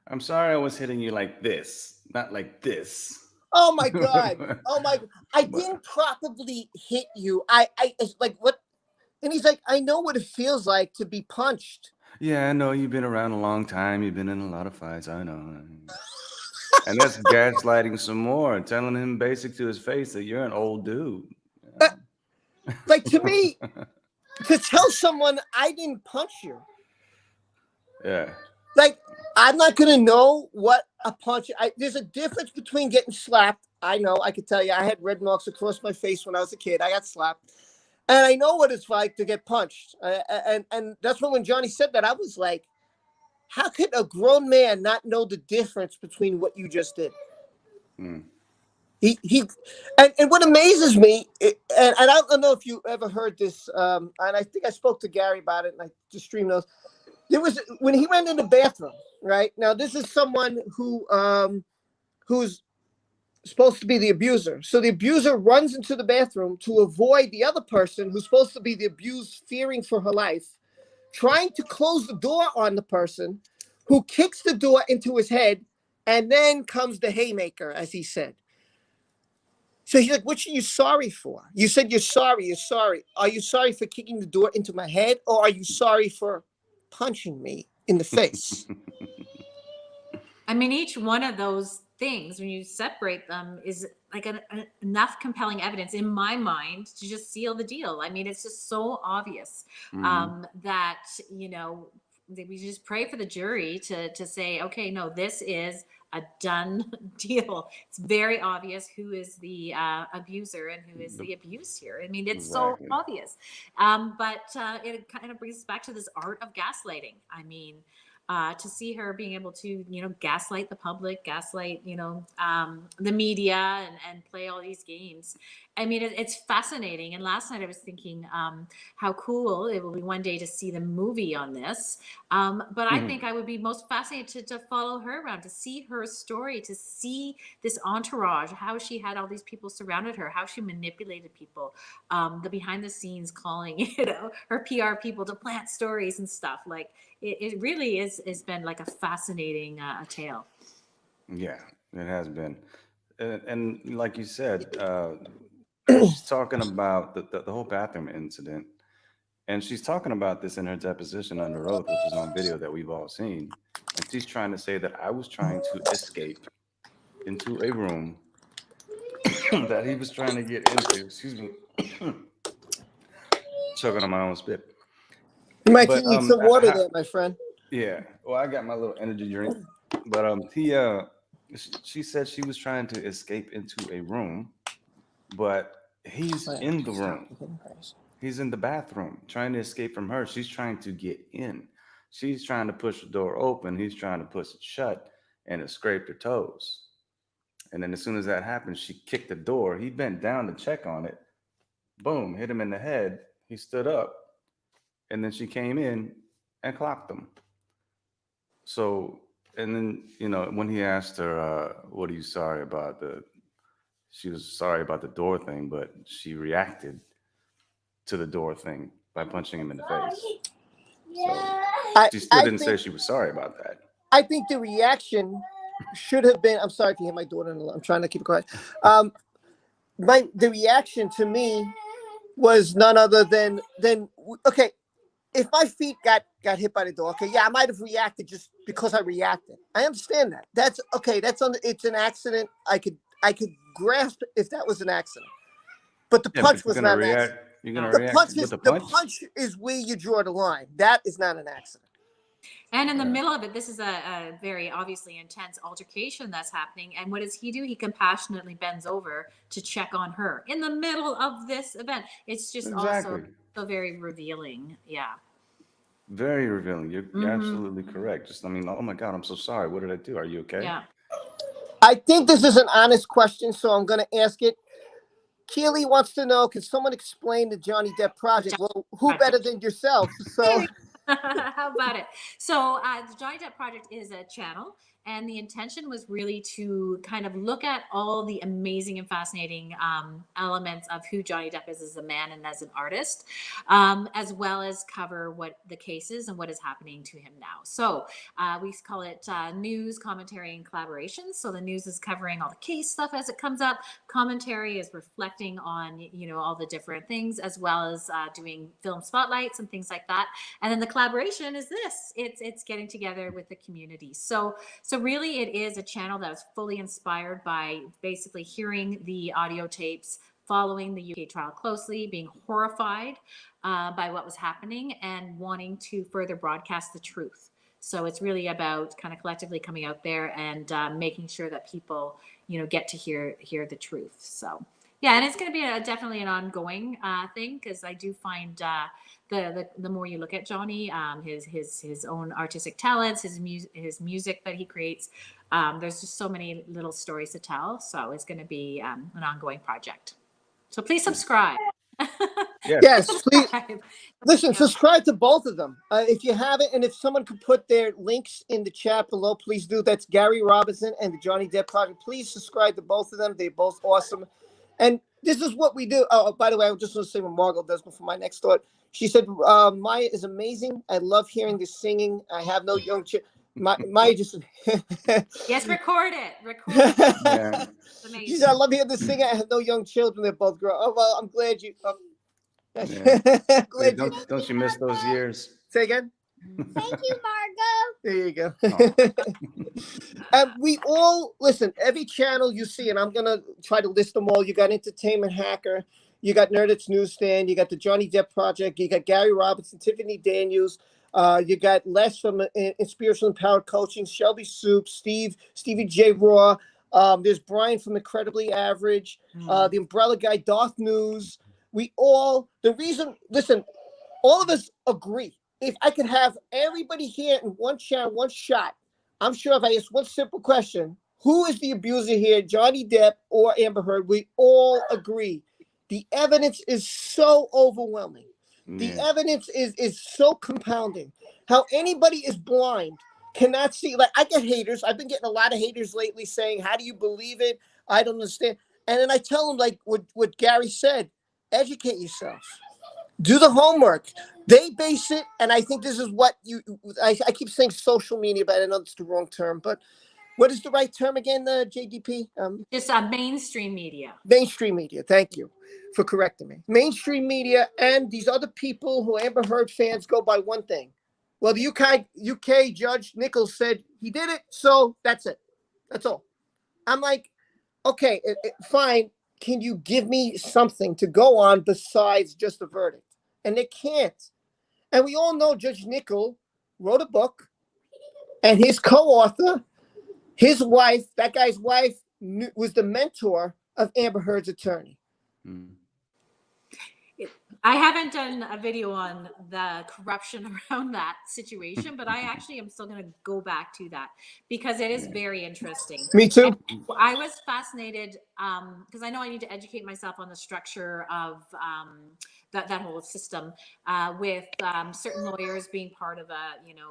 I'm sorry I was hitting you like this, not like this. Oh my God. Oh my. I didn't properly hit you. It's like what? And he's like, I know what it feels like to be punched. Yeah, I know you've been around a long time. You've been in a lot of fights. I know. And that's gaslighting some more, telling him basic to his face that you're an old dude. Like, to me, to tell someone I didn't punch you. Yeah. Like, I'm not going to know what a punch. There's a difference between getting slapped. I know. I could tell you. I had red marks across my face when I was a kid. I got slapped. And I know what it's like to get punched. And that's when Johnny said that, I was like, how could a grown man not know the difference between what you just did? Mm. And what amazes me, and I don't know if you ever heard this, and I think I spoke to Gary about it, and I just streamed those. there was when he went in the bathroom, right? Now this is someone who's supposed to be the abuser. So the abuser runs into the bathroom to avoid the other person who's supposed to be the abused, fearing for her life, trying to close the door on the person, who kicks the door into his head, and then comes the haymaker, as he said. So he's like, what are you sorry for? You said you're sorry. You're sorry. Are you sorry for kicking the door into my head, or are you sorry for punching me in the face? I mean, each one of those things, when you separate them, is like enough compelling evidence in my mind to just seal the deal. I mean, it's just so obvious that, you know, that we just pray for the jury to say, okay, no, this is a done deal. It's very obvious who is the abuser and who is the abused here. I mean, it's so obvious. But it kind of brings us back to this art of gaslighting. I mean, to see her being able to, you know, gaslight the public, gaslight, you know, the media, and play all these games. I mean, it's fascinating. And last night I was thinking how cool it will be one day to see the movie on this. But I think I would be most fascinated to follow her around, to see her story, to see this entourage, how she had all these people surrounded her, how she manipulated people, the behind the scenes calling, you know, her PR people to plant stories and stuff. Like it really has been like a fascinating tale. Yeah, it has been. And like you said, she's talking about the whole bathroom incident. And she's talking about this in her deposition under oath, which is on video that we've all seen. And she's trying to say that I was trying to escape into a room that he was trying to get into. Excuse me. Choking on my own spit. You might But need some water there, my friend. yeah. Well, I got my little energy drink. But she said she was trying to escape into a room, but he's in the room. He's in the bathroom trying to escape from her. She's trying to get in. She's trying to push the door open. He's trying to push it shut, and it scraped her toes. And then as soon as that happened, she kicked the door. He bent down to check on it. Boom, hit him in the head. He stood up, and then she came in and clocked him. So, and then, you know, when he asked her, what are you sorry about? She was sorry about the door thing, but she reacted to the door thing by punching him in the face. So she still didn't say she was sorry about that. I think the reaction should have been, I'm sorry if you hear my daughter, I'm trying to keep it quiet. The reaction to me was none other than okay, if my feet got hit by the door, okay, yeah, I might have reacted just because I reacted. I understand that. That's okay. It's an accident. I could grasp if that was an accident, but the punch was not an accident. You're gonna react with the punch? The punch is where you draw the line. That is not an accident. And in the middle of it, this is a very obviously intense altercation that's happening. And what does he do? He compassionately bends over to check on her in the middle of this event. It's just also so very revealing. Yeah. Very revealing. You're absolutely correct. Just, I mean, oh my God, I'm so sorry. What did I do? Are you okay? Yeah. I think this is an honest question, so I'm going to ask it. Keely wants to know, can someone explain the Johnny Depp project? Well, who better than yourself? So how about it? So the Johnny Depp project is a channel, and the intention was really to kind of look at all the amazing and fascinating elements of who Johnny Depp is as a man and as an artist, as well as cover what the case is and what is happening to him now. So we call it news, commentary, and collaboration. So the news is covering all the case stuff as it comes up. Commentary is reflecting on, you know, all the different things, as well as doing film spotlights and things like that. And then the collaboration is this. It's getting together with the community. So really it is a channel that is fully inspired by basically hearing the audio tapes, following the UK trial closely, being horrified by what was happening, and wanting to further broadcast the truth. So it's really about kind of collectively coming out there and making sure that people, you know, get to hear the truth. So yeah, and it's going to be definitely an ongoing thing, because I do find the more you look at Johnny, his own artistic talents, his music that he creates, there's just so many little stories to tell. So it's going to be an ongoing project. So please subscribe. Yes. Yes, please. Subscribe. Listen, Yeah. subscribe to both of them. If you haven't, and if someone could put their links in the chat below, please do. That's Gary Robinson and the Johnny Depp Project. Please subscribe to both of them. They're both awesome. And this is what we do. Oh, by the way, I just want to say what Margot does before my next thought. She said, Maya is amazing. I love hearing the singing. I have no young children. Maya just. Yes, record it. Record it. Yeah. It's amazing. She said, I love hearing the singing. I have no young children. They're both grown. Oh, well, I'm glad you. Yeah. Hey, Glad you. don't you miss those years? Say again. Thank you, Margot. There you go. Oh. And we all listen. Every channel you see, and I'm gonna try to list them all. You got Entertainment Hacker, you got Nerdits Newsstand, you got the Johnny Depp Project, you got Gary Robinson, Tiffany Daniels, you got Les from Inspirational Empowered Coaching, Shelby Soup, Stevie J Raw. There's Brian from Incredibly Average, the Umbrella Guy, Darth News. We all listen. All of us agree. If I could have everybody here in one channel, one shot, I'm sure if I ask one simple question, who is the abuser here, Johnny Depp or Amber Heard? We all agree. The evidence is so overwhelming. The Yeah. evidence is so compounding. How anybody is blind, cannot see. Like I get haters. I've been getting a lot of haters lately saying, how do you believe it? I don't understand. And then I tell them like what Gary said, educate yourself. Do the homework. They base it, and I think this is what I keep saying social media, but I know it's the wrong term. But what is the right term again, JDP? Just mainstream media. Mainstream media. Thank you for correcting me. Mainstream media and these other people who Amber Heard fans go by one thing. Well, the UK Judge Nichols said he did it, so that's it. That's all. I'm like, okay, fine. Can you give me something to go on besides just a verdict? And they can't. And we all know Judge Nichols wrote a book, and his co-author, his wife, that guy's wife, was the mentor of Amber Heard's attorney. I haven't done a video on the corruption around that situation, but I actually am still going to go back to that because it is very interesting. Me too. And I was fascinated because I know I need to educate myself on the structure of that whole system with certain lawyers being part of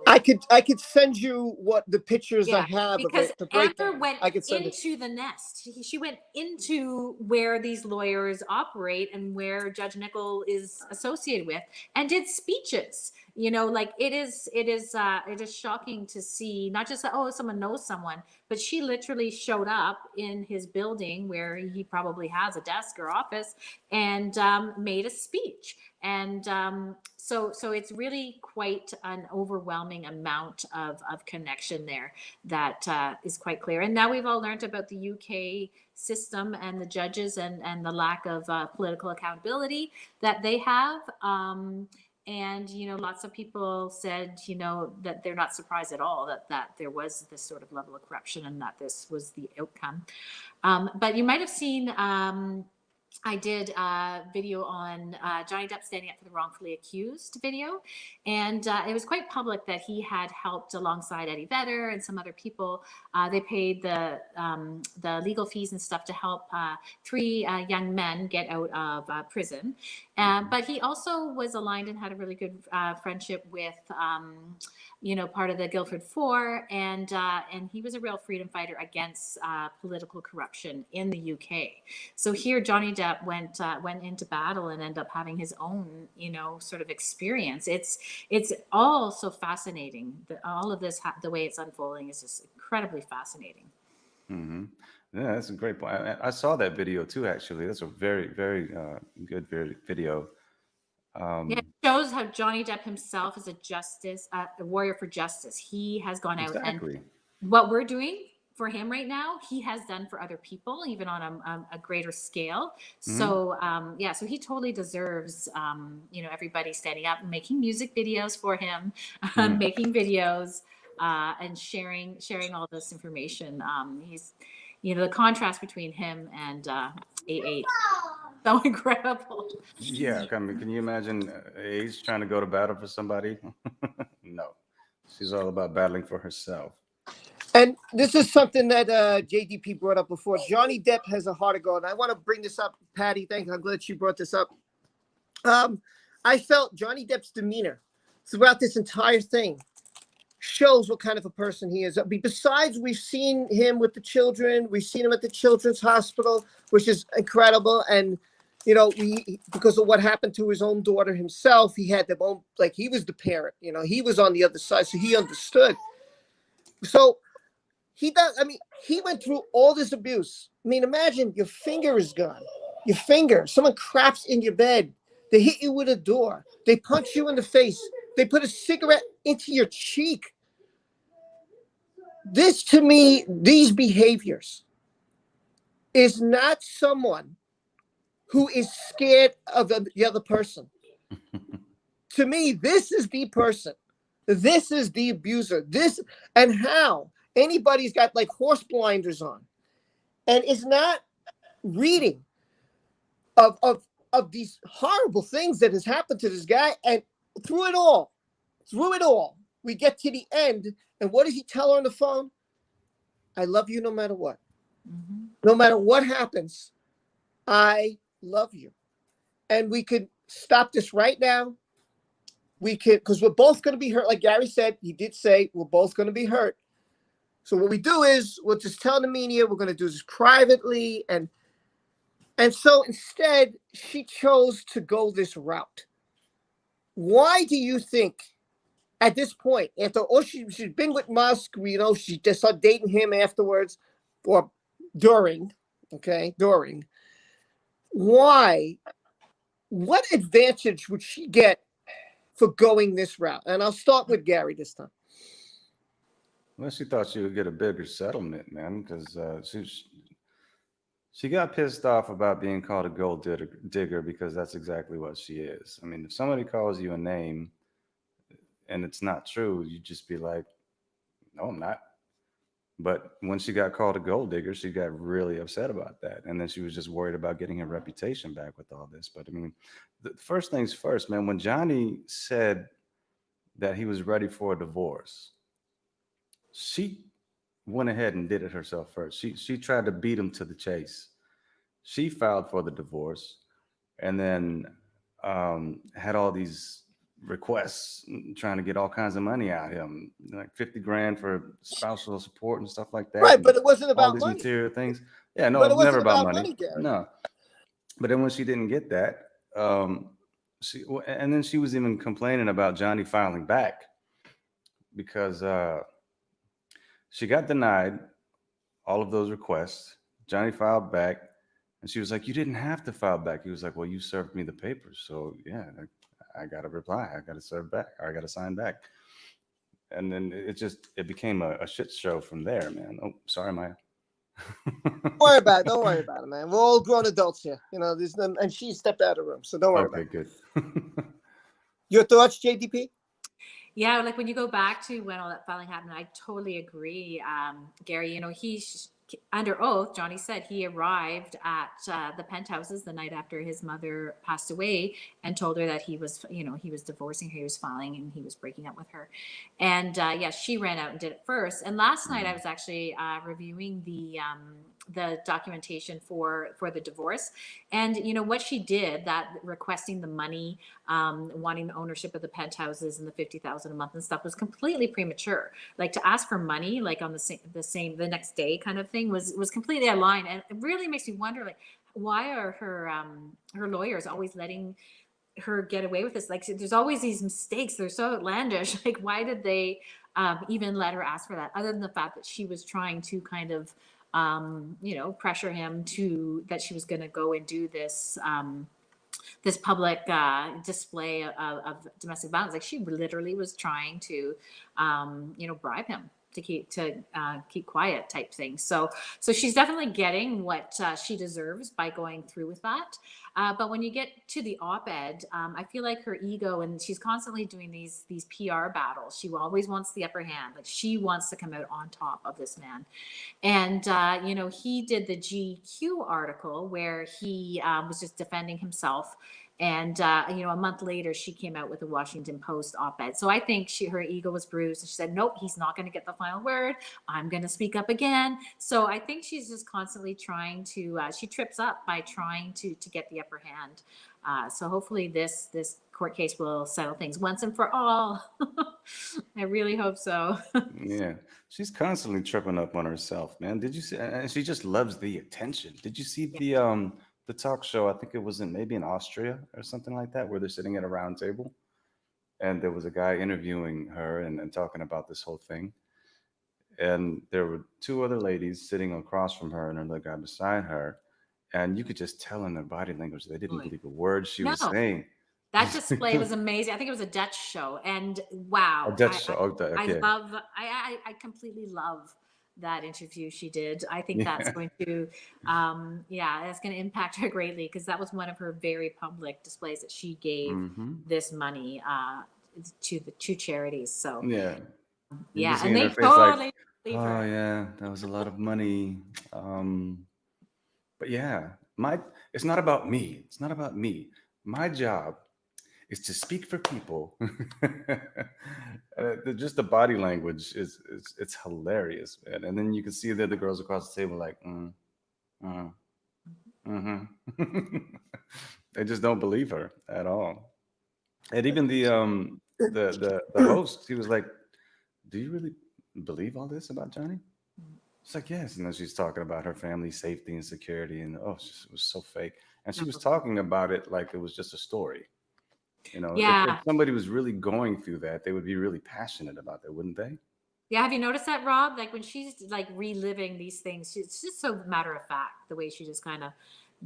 I could send you what the pictures I have because of it. The Amber went I could send into the nest. She went into where these lawyers operate and where Judge Nichols is associated with, and did speeches. Like it is shocking to see not just that, oh, someone knows someone, but she literally showed up in his building where he probably has a desk or office and made a speech. And so it's really quite an overwhelming amount of connection there that is quite clear. And now we've all learned about the UK system and the judges and the lack of political accountability that they have. And, lots of people said, that they're not surprised at all that there was this sort of level of corruption and that this was the outcome. But you might have seen, I did a video on Johnny Depp standing up for the wrongfully accused video. And it was quite public that he had helped alongside Eddie Vedder and some other people. They paid the legal fees and stuff to help 3 young men get out of prison. But he also was aligned and had a really good friendship with part of the Guildford Four, and he was a real freedom fighter against political corruption in the UK. So here, Johnny Depp went into battle and ended up having his own, sort of experience. It's all so fascinating. All of this, the way it's unfolding, is just incredibly fascinating. Mm-hmm. Yeah, that's a great point. I saw that video too. Actually, that's a very, very good video. Yeah, it shows how Johnny Depp himself is a warrior for justice. He has gone out, and what we're doing for him right now, he has done for other people, even on a greater scale. So, so he totally deserves, everybody standing up and making music videos for him, making videos and sharing all this information. He's, the contrast between him and A8. So incredible. Yeah, I mean, can you imagine Ace trying to go to battle for somebody? No, she's all about battling for herself. And this is something that JDP brought up before. Johnny Depp has a heart of gold. And I want to bring this up, Patty. Thanks. I'm glad you brought this up. I felt Johnny Depp's demeanor throughout this entire thing shows what kind of a person he is. I mean, besides, we've seen him with the children. We've seen him at the children's hospital, which is incredible. And, you know, because of what happened to his own daughter himself, he had the own, like, he was the parent, you know, he was on the other side, so he understood. So he does, I mean, he went through all this abuse. I mean, imagine your finger is gone. Your finger, someone craps in your bed. They hit you with a door. They punch you in the face. They put a cigarette into your cheek. This, to me, these behaviors is not someone who is scared of the other person. To me, this is the person. This is the abuser. This, and how anybody's got like horse blinders on and is not reading of these horrible things that has happened to this guy. And through it all, we get to the end. And what does he tell her on the phone? I love you no matter what. Mm-hmm. No matter what happens, I love you. And we could stop this right now. We could, because we're both going to be hurt. Like Gary said, he did say we're both going to be hurt. So what we do is we'll just tell the media we're going to do this privately. And so instead, she chose to go this route. Why do you think at this point, after all she's been with Musk, you know, she just started dating him afterwards or during, why, what advantage would she get for going this route? And I'll start with Gary this time. Well, she thought she would get a bigger settlement, man, because she got pissed off about being called a gold digger because that's exactly what she is. I mean, if somebody calls you a name and it's not true, you just be like, no, I'm not. But when she got called a gold digger, she got really upset about that. And then she was just worried about getting her reputation back with all this. But I mean, the first things first, man, when Johnny said that he was ready for a divorce, she went ahead and did it herself first. She tried to beat him to the chase. She filed for the divorce and then had all these requests trying to get all kinds of money out of him, like 50 grand for spousal support and stuff like that. Right, but it wasn't all about these money. material things. Yeah, no, But it it was never wasn't about about money. money, Gary. No. But then when she didn't get that, and then she was even complaining about Johnny filing back because she got denied all of those requests. Johnny filed back, and she was like, "You didn't have to file back." He was like, "Well, you served me the papers, so yeah, I got to reply. I got to serve back. Or I got to sign back." And then it became a shit show from there, man. Oh, sorry, Maya. Don't worry about it. Don't worry about it, man. We're all grown adults here. You know, and she stepped out of the room, so don't worry about it. Good. Your thoughts, JDP? Yeah, like when you go back to when all that filing happened, I totally agree, Gary. You know, under oath, Johnny said he arrived at the penthouses the night after his mother passed away and told her that he was divorcing her, he was filing, and he was breaking up with her. And she ran out and did it first. And last night I was actually reviewing the documentation for the divorce, and you know what she did, that requesting the money, wanting the ownership of the penthouses and the $50,000 a month and stuff, was completely premature. Like, to ask for money like on the next day kind of thing was completely out of line. And it really makes me wonder, like, why are her lawyers always letting her get away with this? Like, there's always these mistakes, they're so outlandish. Like, why did they even let her ask for that, other than the fact that she was trying to kind of pressure him that she was going to go and do this this public display of domestic violence. Like, she literally was trying to bribe him to keep quiet type thing. So she's definitely getting what she deserves by going through with that. But when you get to the op-ed, I feel like her ego, and she's constantly doing these PR battles. She always wants the upper hand. Like, she wants to come out on top of this man. And, he did the GQ article where he was just defending himself. And a month later, she came out with a Washington Post op-ed. So I think her ego was bruised. And she said, "Nope, he's not going to get the final word. I'm going to speak up again." So I think she's just constantly trying to. She trips up by trying to get the upper hand. So hopefully this court case will settle things once and for all. I really hope so. Yeah, she's constantly tripping up on herself, man. Did you see? And she just loves the attention. Did you see the talk show? I think it was maybe in Austria or something like that, where they're sitting at a round table, and there was a guy interviewing her and talking about this whole thing, and there were two other ladies sitting across from her and another guy beside her, and you could just tell in their body language they didn't believe a word she was No. saying. That display was amazing. I think it was a Dutch show, and wow, A Dutch show. Okay. I completely love that interview she did. I think that's going to, that's going to impact her greatly, because that was one of her very public displays that she gave this money to the two charities. So Yeah. yeah, see and in they her face, like, totally believe oh her. yeah, that was a lot of money. But yeah, it's not about me. It's not about me. My job is to speak for people. Just the body language is it's hilarious, man. And then you can see the girls across the table like, they just don't believe her at all. And even the host, he was like, "Do you really believe all this about Johnny?" It's like, "Yes." And then she's talking about her family safety and security, and it was so fake. And she was talking about it like it was just a story. If somebody was really going through that, they would be really passionate about that, wouldn't they? Yeah, have you noticed that, Rob? Like when she's like reliving these things, it's just so matter of fact, the way she just kind of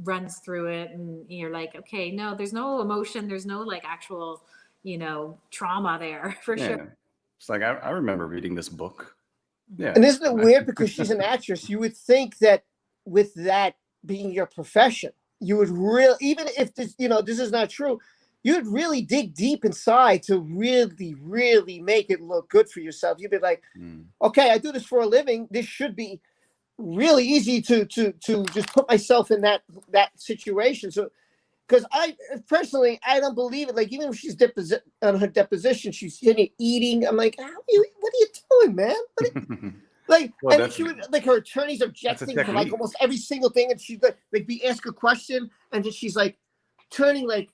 runs through it. And you're like, okay, no, there's no emotion. There's no like actual, trauma there for sure. Yeah. It's like, I remember reading this book. Yeah. And isn't it weird, because she's an actress, you would think that with that being your profession, you would really, even if this is not true, you'd really dig deep inside to really, really make it look good for yourself. You'd be like, okay, I do this for a living. This should be really easy to just put myself in that situation. So, because I personally, I don't believe it. Like, even if she's on her deposition, she's sitting eating. I'm like, what are you doing, man? Like, Well, and then she would, like, her attorney's objecting to like almost every single thing, and she'd like be asked a question, and then she's like turning like,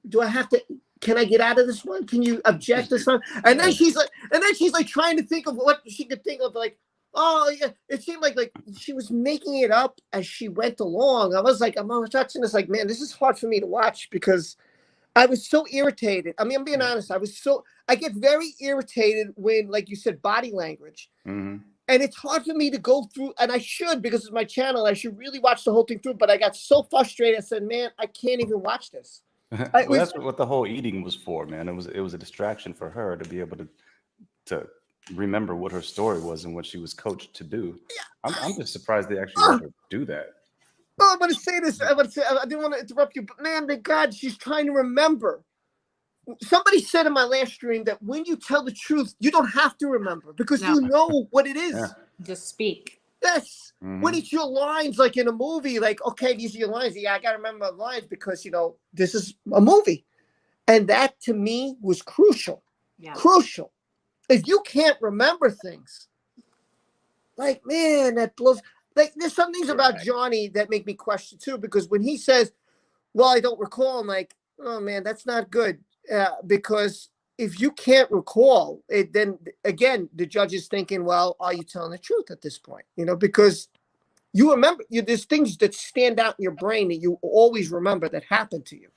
do I have to? Can I get out of this one? Can you object this one? And then she's like trying to think of what she could think of. Like, oh yeah, it seemed like she was making it up as she went along. I was watching this like, man, this is hard for me to watch, because I was so irritated. I mean, I'm being honest. I get very irritated when, like you said, body language. And it's hard for me to go through, and I should, because it's my channel. I should really watch the whole thing through. But I got so frustrated. I said, man, I can't even watch this. That's what the whole eating was for, man. It was a distraction for her to be able to remember what her story was and what she was coached to do. I'm just surprised they actually let her do that. Oh, I'm going to say this. I didn't want to interrupt you, but man, my God, she's trying to remember. Somebody said in my last stream that when you tell the truth, you don't have to remember, because you know what it is. Yeah. Just speak. Yes. When it's your lines, like in a movie, like, okay, these are your lines. Yeah, I got to remember my lines, because, this is a movie. And that, to me, was crucial. Yeah. Crucial. If you can't remember things, like, man, that blows. Like, there's some things about Johnny that make me question, too, because when he says, well, I don't recall, I'm like, oh, man, that's not good. Because if you can't recall it, then again, the judge is thinking, well, are you telling the truth at this point? Because you remember, there's things that stand out in your brain that you always remember that happened to you,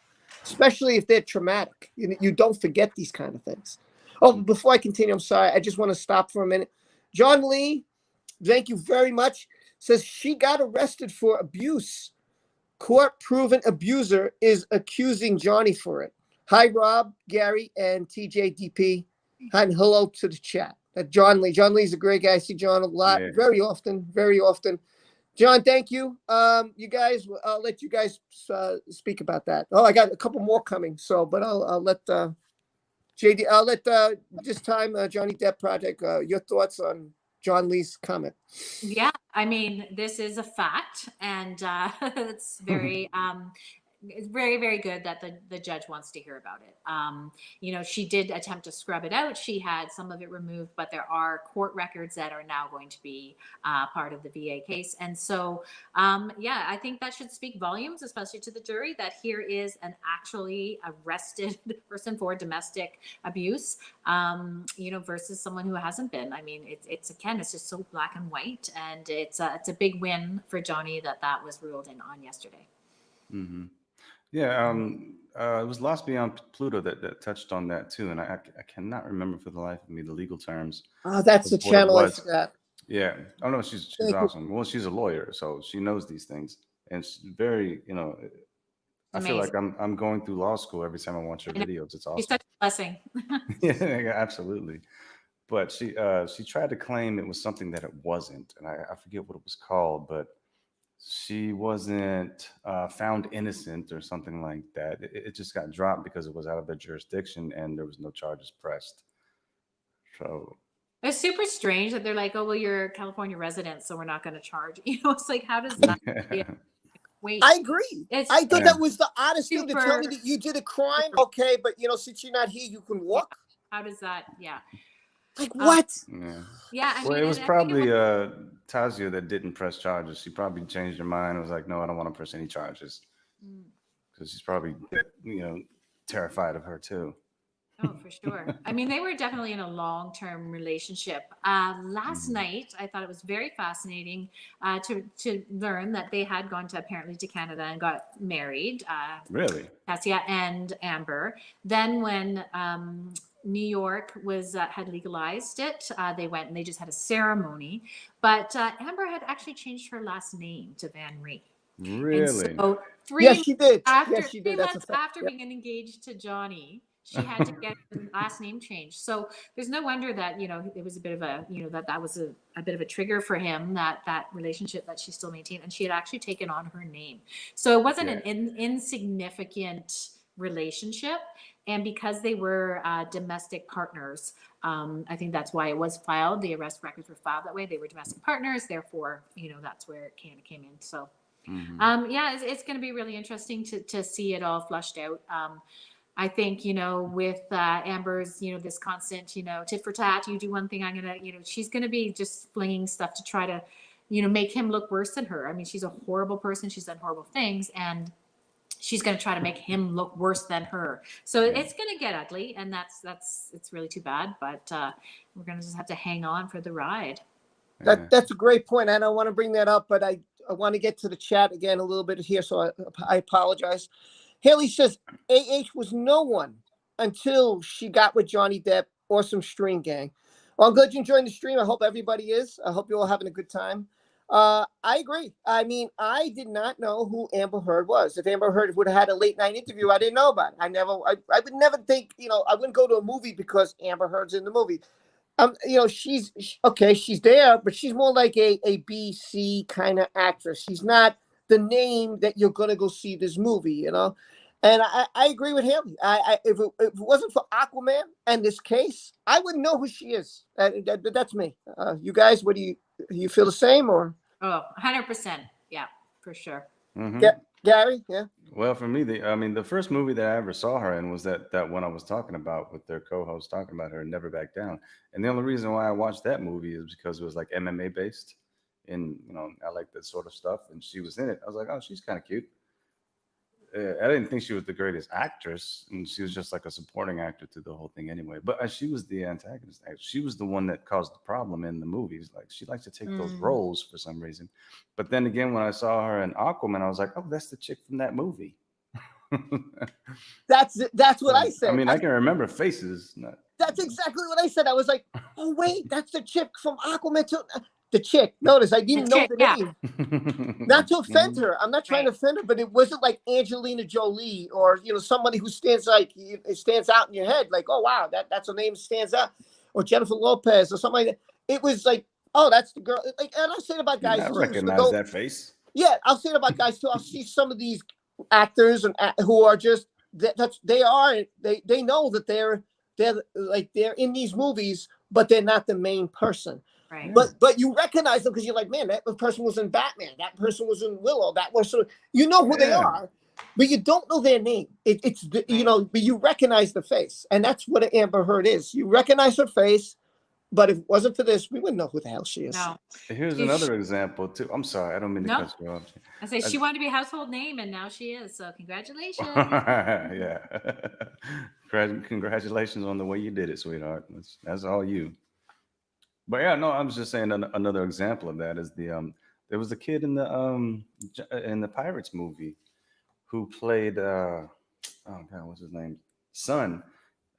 especially if they're traumatic. You don't forget these kind of things. Oh, before I continue, I'm sorry. I just want to stop for a minute. John Lee, thank you very much. Says she got arrested for abuse. Court-proven abuser is accusing Johnny for it. Hi, Rob, Gary, and TJDP. And hello to the chat. John Lee. John Lee's a great guy. I see John a lot, very often. John, thank you. You guys, I'll let you guys speak about that. Oh, I got a couple more coming. So, but I'll let JD. I'll let this time Johnny Depp Project. Your thoughts on John Lee's comment? Yeah, I mean, this is a fact, and it's very it's very, very good that the judge wants to hear about it. You know, she did attempt to scrub it out. She had some of it removed, but there are court records that are now going to be part of the VA case. And so, yeah, I think that should speak volumes, especially to the jury, that here is an actually arrested person for domestic abuse, you know, versus someone who hasn't been. I mean, it's again, it's just so black and white, and it's a big win for Johnny that was ruled in on yesterday. Mm-hmm. Yeah, it was Lost Beyond Pluto that touched on that too, and I cannot remember for the life of me the legal terms Oh, that's the of what it channel I was. forgot. Yeah. Oh no, she's Thank you. awesome. Well, she's a lawyer, so she knows these things, and she's very, you know, I feel like I'm going through law school every time I watch her videos. It's It's awesome. such a blessing. Yeah, absolutely. But she tried to claim it was something that it wasn't, and I forget what it was called, but she wasn't found innocent or something like that. It just got dropped because it was out of their jurisdiction and there was no charges pressed. So It's super strange that they're like, oh, well, you're a California resident, so we're not going to charge. You know, it's like, how does that wait? I agree. It's I thought Yeah. that was the oddest thing to tell me super- that you did a crime. Okay, but you know, since you're not here, you can walk. How does that? Yeah. Like what? yeah. Yeah. I Well, mean, it was and I think probably was- Tazia that didn't press charges. She probably changed her mind and was like, no, I don't want to press any charges. Mm. Because she's probably, you know, terrified of her too. Oh, for sure. I mean, they were definitely in a long-term relationship. Last night, I thought it was very fascinating to learn that they had gone apparently to Canada and got married. Really? Cassia and Amber. Then when New York had legalized it, they went and they just had a ceremony. But Amber had actually changed her last name to Van Ree. Really? And so Yes, she did. after Yes, she 3 did. That's a months fact. after Yep. being engaged to Johnny, she had to get her last name changed. So there's no wonder that, you know, it was a bit of a, you know, that was a bit of a trigger for him, that relationship that she still maintained. And she had actually taken on her name. So it wasn't an insignificant relationship. And because they were domestic partners, I think that's why it was filed. The arrest records were filed that way. They were domestic partners. Therefore, you know, that's where it kind of came in. So, yeah, it's going to be really interesting to see it all flushed out. I think, you know, with Amber's, you know, this constant, you know, tit for tat, you do one thing, I'm going to, you know, she's going to be just flinging stuff to try to, you know, make him look worse than her. I mean, she's a horrible person. She's done horrible things, and she's going to try to make him look worse than her. So it's going to get ugly, and it's really too bad, but we're going to just have to hang on for the ride. That's a great point. I don't want to bring that up, but I want to get to the chat again a little bit here, so I apologize. Haley says, AH was no one until she got with Johnny Depp or some stream gang. Well, I'm glad you enjoyed the stream. I hope everybody is. I hope you're all having a good time. I agree. I mean, I did not know who Amber Heard was. If Amber Heard would have had a late night interview, I didn't know about it. I would never think, you know, I wouldn't go to a movie because Amber Heard's in the movie. You know, she's there, but she's more like a B, C kind of actress. She's not the name that you're going to go see this movie, you know? And I agree with Haley. If it wasn't for Aquaman and this case, I wouldn't know who she is. That's me. You guys, what do you feel the same or? Oh, 100%. Yeah, for sure. Mm-hmm. Yeah, Gary? Yeah. Well, for me, the first movie that I ever saw her in was that one I was talking about with their co-host talking about her, Never Back Down. And the only reason why I watched that movie is because it was like MMA based, and you know, I like that sort of stuff. And she was in it. I was like, oh, she's kind of cute. I didn't think she was the greatest actress, and she was just like a supporting actor through the whole thing anyway. But she was the antagonist. She was the one that caused the problem in the movies. Like, she likes to take those roles for some reason. But then again, when I saw her in Aquaman, I was like, oh, that's the chick from that movie. That's what I said. I mean, I can remember faces. That's exactly what I said. I was like, oh, wait, that's the chick from Aquaman too. The chick. Notice I didn't know the name. Not to offend her. I'm not trying to offend her, but it wasn't like Angelina Jolie or, you know, somebody who stands out in your head. Like, oh, wow, that's her name stands out. Or Jennifer Lopez or something like that. It was like, oh, that's the girl. Like, and I'll say it about guys. I too. recognize that face. Yeah, I'll say it about guys too. I'll see some of these actors and who are just they know that they're in these movies, but they're not the main person. Right. But you recognize them because you're like, man, that person was in Batman. That person was in Willow. That was you know who they are. but you don't know their name. It's you know, but you recognize the face, and that's what an Amber Heard is. You recognize her face, but if it wasn't for this, we wouldn't know who the hell she is. No. Here's another example too. I'm sorry, I don't mean to No. cut you off. I say she wanted to be a household name, and now she is. So congratulations. Yeah. Congratulations on the way you did it, sweetheart. That's all you. But yeah, no, I was just saying another example of that is there was a kid in the Pirates movie who played oh god, what's his name? Son.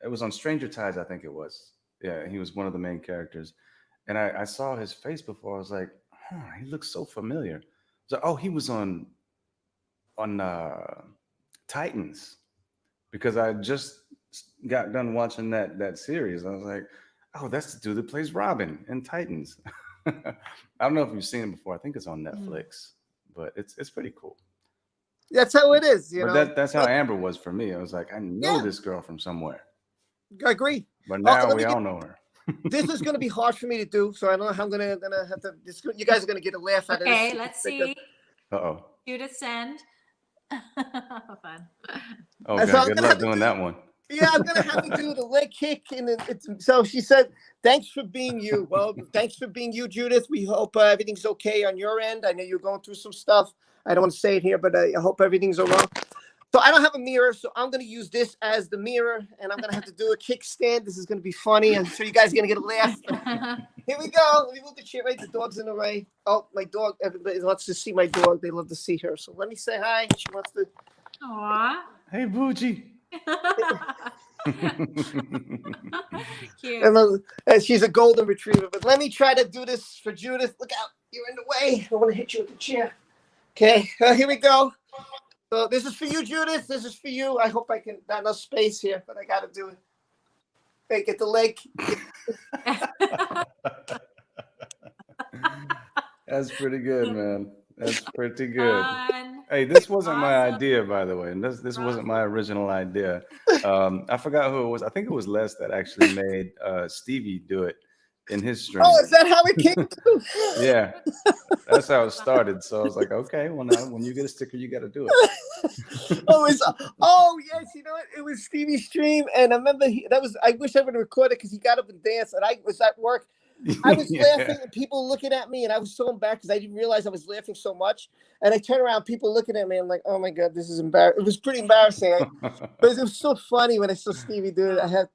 It was on Stranger Tides, I think it was. Yeah, he was one of the main characters. And I saw his face before. I was like, huh, he looks so familiar. So oh, he was on Titans, because I just got done watching that series. I was like, oh, that's the dude that plays Robin in Titans. I don't know if you've seen it before. I think it's on Netflix, but it's pretty cool. That's how it is, you But know. that's how Amber was for me. I was like, I know this girl from somewhere. I agree. But now we all know her. This is going to be hard for me to do, so I don't know how I'm gonna have to. You guys are going to get a laugh out of this. Okay, let's see. Uh-oh. Judith, send. Fun. Okay, So I'm good gonna luck have to doing that one. Yeah, I'm gonna have to do the leg kick, and so she said, "Thanks for being you." Well, thanks for being you, Judith. We hope everything's okay on your end. I know you're going through some stuff. I don't want to say it here, but I hope everything's all right. So I don't have a mirror, so I'm gonna use this as the mirror, and I'm gonna have to do a kickstand. This is gonna be funny. I'm sure you guys are gonna get a laugh. Here we go. Let me move the chair. Right, the dog's in the way. Oh, my dog. Everybody wants to see my dog. They love to see her. So let me say hi. She wants to. Aw. Hey, Bougie. Cute. And she's a golden retriever. But let me try to do this for Judith. Look out. You're in the way. I want to hit you with the chair. Okay. Here we go. So this is for you, Judith. This is for you. I hope I can. Not enough space here, but I got to do it. Hey, get the leg. That's pretty good, man. That's pretty good. Fun. Hey, this wasn't my Awesome. idea, by the way. And this wasn't my original idea. I forgot who it was. I think it was Les that actually made Stevie do it in his stream. Oh, is that how it came? Yeah, that's how it started. So I was like, okay, well now when you get a sticker, you got to do it. Oh yes, you know what? It was Stevie's stream, and I remember I wish I would have recorded because he got up and danced, and I was at work. I was laughing and people looking at me, and I was so embarrassed because I didn't realize I was laughing so much. And I turned around, people looking at me. I'm like, oh my god, this is embarrassing. It was pretty embarrassing, but it was so funny when I saw Stevie do it.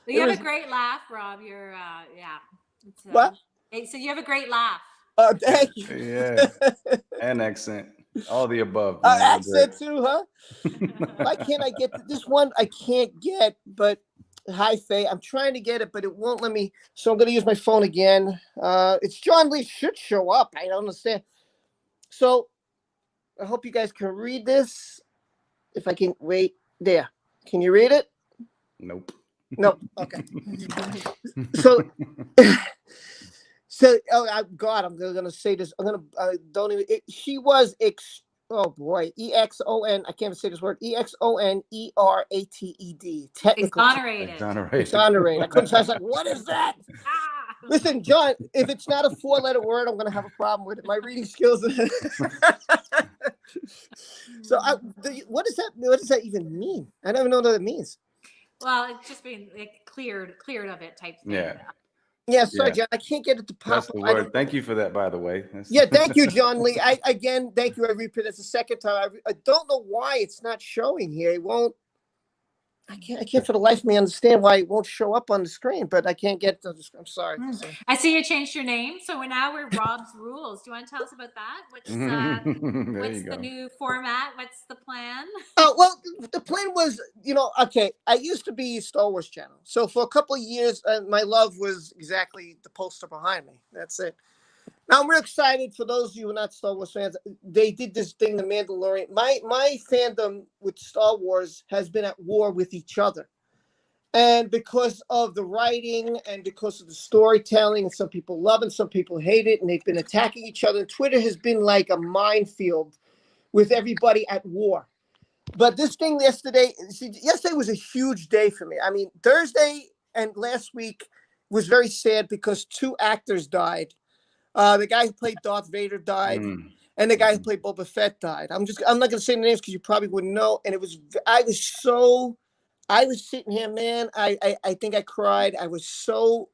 You have a great laugh, Rob. You're yeah. What? So you have a great laugh. Oh, thank you. Yeah, and accent, all the above. Man. Accent too, huh? Why can't I get this one? I can't get, but. Hi, Faye. I'm trying to get it, but it won't let me. So I'm going to use my phone again. It's John Lee. Should show up. I don't understand. So I hope you guys can read this. If I can wait there. Can you read it? Nope. No. Okay. So, God, I'm going to say this. I'm going to, don't even, she was, oh boy, EXON, I can't even say this word, EXONERATED. Technical. Exonerated. I couldn't say, I was like, what is that? Listen, John, if it's not a 4-letter word, I'm going to have a problem with it. My reading skills. So what does that even mean? I don't even know what it means. Well, it's just being like cleared of it type thing. Yeah. Yeah, sorry, John. I can't get it to pop. That's the word. Thank you for that, by the way. Yeah, thank you, John Lee. Thank you. I repeat it the second time. I don't know why it's not showing here. It won't. I can't for the life of me understand why it won't show up on the screen, but I can't get to the screen. I'm sorry. I see you changed your name. So we're Rob's Rules. Do you want to tell us about that? What's the new format? What's the plan? Oh, well, the plan was, okay, I used to be Star Wars channel. So for a couple of years, my love was exactly the poster behind me. That's it. Now, I'm real excited for those of you who are not Star Wars fans. They did this thing, The Mandalorian. My fandom with Star Wars has been at war with each other. And because of the writing and because of the storytelling, and some people love it, some people hate it, and they've been attacking each other. And Twitter has been like a minefield with everybody at war. But this thing yesterday was a huge day for me. I mean, Thursday and last week was very sad because 2 actors died. The guy who played Darth Vader died. And the guy who played Boba Fett died. I'm not gonna say the names because you probably wouldn't know. And I was sitting here, man. I think I cried. I was so,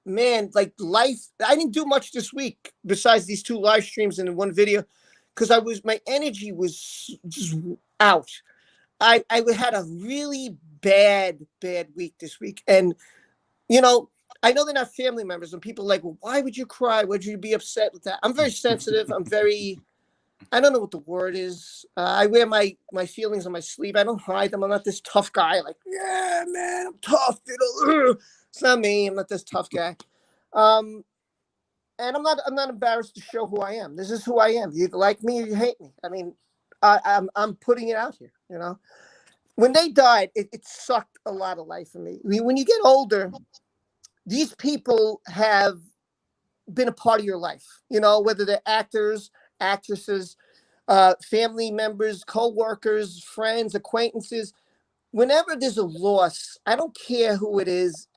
man, like life. I didn't do much this week besides these 2 live streams and one video, because my energy was just out. I had a really bad week this week, and you know, I know they're not family members, and people are like, well, why would you cry? Would you be upset with that? I'm very sensitive. I don't know what the word is. I wear my feelings on my sleeve. I don't hide them. I'm not this tough guy. Like, yeah, man, I'm tough. It's not me. I'm not this tough guy. And I'm not embarrassed to show who I am. This is who I am. You like me or you hate me. I mean, I'm putting it out here. You know, when they died, it sucked a lot of life for me. I mean, when you get older, these people have been a part of your life. You know, whether they're actors, actresses, family members, co-workers, friends, acquaintances. Whenever there's a loss, I don't care who it is.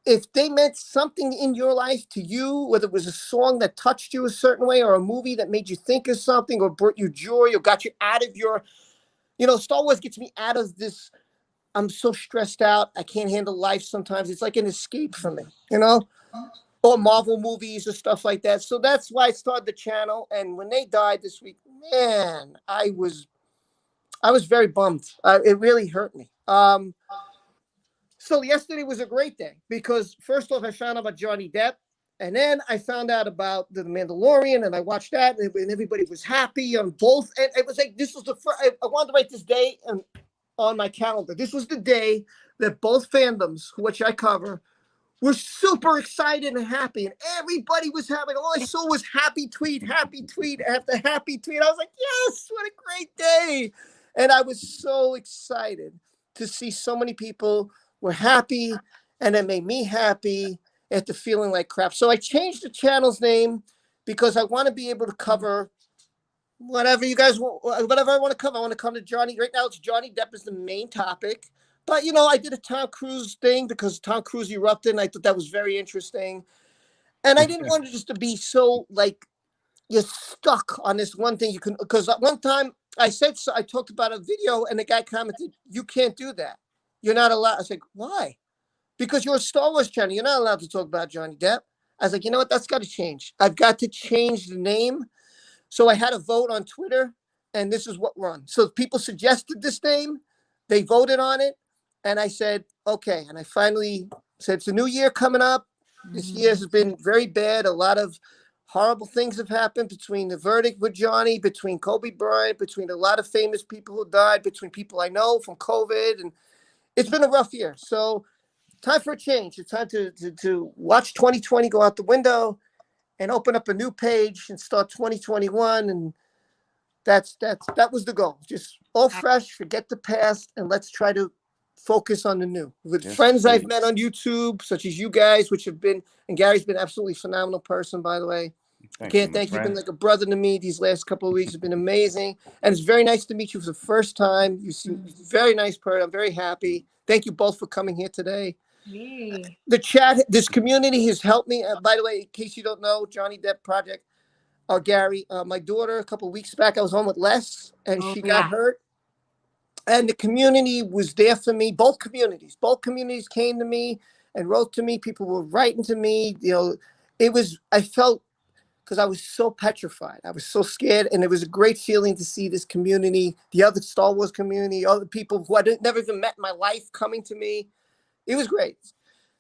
If they meant something in your life to you, whether it was a song that touched you a certain way or a movie that made you think of something or brought you joy or got you out of your, Star Wars gets me out of this. I'm so stressed out. I can't handle life sometimes. It's like an escape for me, or Marvel movies or stuff like that. So that's why I started the channel. And when they died this week, man, I was very bummed. It really hurt me. So yesterday was a great day because first off, I found out about Johnny Depp, and then I found out about The Mandalorian, and I watched that, and everybody was happy on both. And it was like, this was the first, I wanted to write this day on my calendar. This was the day that both fandoms, which I cover, were super excited and happy, and everybody was happy. All I saw was happy tweet after happy tweet. I was like, yes, what a great day. And I was so excited to see so many people were happy, and it made me happy after feeling like crap. So I changed the channel's name because I want to be able to cover whatever you guys want, whatever I want to cover. I want to come to Johnny. Right now, it's Johnny Depp is the main topic. But, I did a Tom Cruise thing because Tom Cruise erupted, and I thought that was very interesting. And I didn't want it just to be so, like, you're stuck on this one thing. Because one time I talked about a video, and the guy commented, you can't do that. You're not allowed. I was like, why? Because you're a Star Wars channel. You're not allowed to talk about Johnny Depp. I was like, you know what? That's got to change. I've got to change the name. So I had a vote on Twitter, and this is what won. So people suggested this name. They voted on it. And I said, okay. And I finally said, it's a new year coming up. This year has been very bad. A lot of horrible things have happened between the verdict with Johnny, between Kobe Bryant, between a lot of famous people who died, between people I know from COVID. And it's been a rough year. So time for a change. It's time to watch 2020 go out the window and open up a new page and start 2021. And that was the goal. Just all fresh, forget the past, and let's try to focus on the new. With friends I've met on YouTube, such as you guys, which have been, and Gary's been absolutely phenomenal person, by the way. Can't thank you. You've been like a brother to me these last couple of weeks. Have been amazing. And it's very nice to meet you for the first time. You seem very nice person. I'm very happy. Thank you both for coming here today. Yay. The chat, this community has helped me. By the way, in case you don't know, Johnny Depp Project, Gary, my daughter, a couple of weeks back, I was home with Les, and she got hurt. And the community was there for me. Both communities came to me and wrote to me. People were writing to me. I felt, because I was so petrified. I was so scared. And it was a great feeling to see this community, the other Star Wars community, other people who I never even met in my life coming to me. It was great.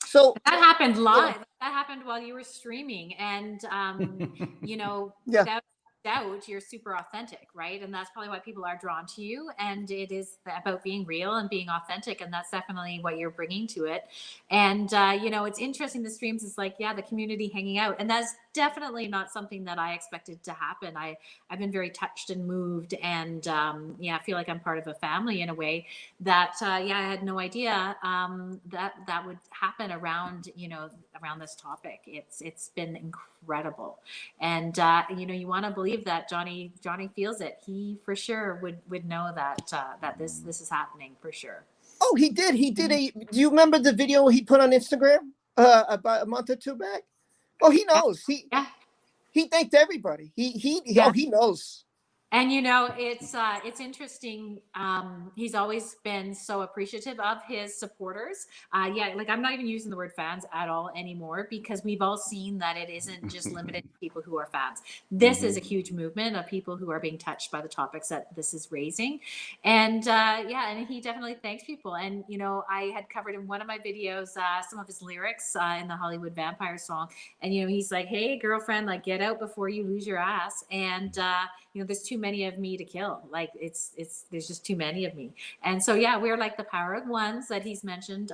So that happened live. That happened while you were streaming. And, without doubt, you're super authentic, right? And that's probably why people are drawn to you. And it is about being real and being authentic. And that's definitely what you're bringing to it. And, it's interesting. The streams is like, the community hanging out. And that's definitely not something that I expected to happen. I've been very touched and moved. And, I feel like I'm part of a family in a way that, I had no idea that would happen around this topic. It's been incredible. And, you want to believe that Johnny feels it. He for sure would know that this is happening for sure. Oh, he did. Do you remember the video he put on Instagram about a month or two back? Oh, he knows. He thanked everybody. He knows. And you know, it's interesting. He's always been so appreciative of his supporters. Yeah, like I'm not even using the word fans at all anymore because we've all seen that it isn't just limited to people who are fans. This is a huge movement of people who are being touched by the topics that this is raising, and yeah, and he definitely thanks people. And you know, I had covered in one of my videos some of his lyrics in the Hollywood Vampire song, and you know, he's like, "Hey, girlfriend, like get out before you lose your ass," and you know, there's too many of me to kill. Like there's just too many of me. And so, yeah, we're like the power of ones that he's mentioned,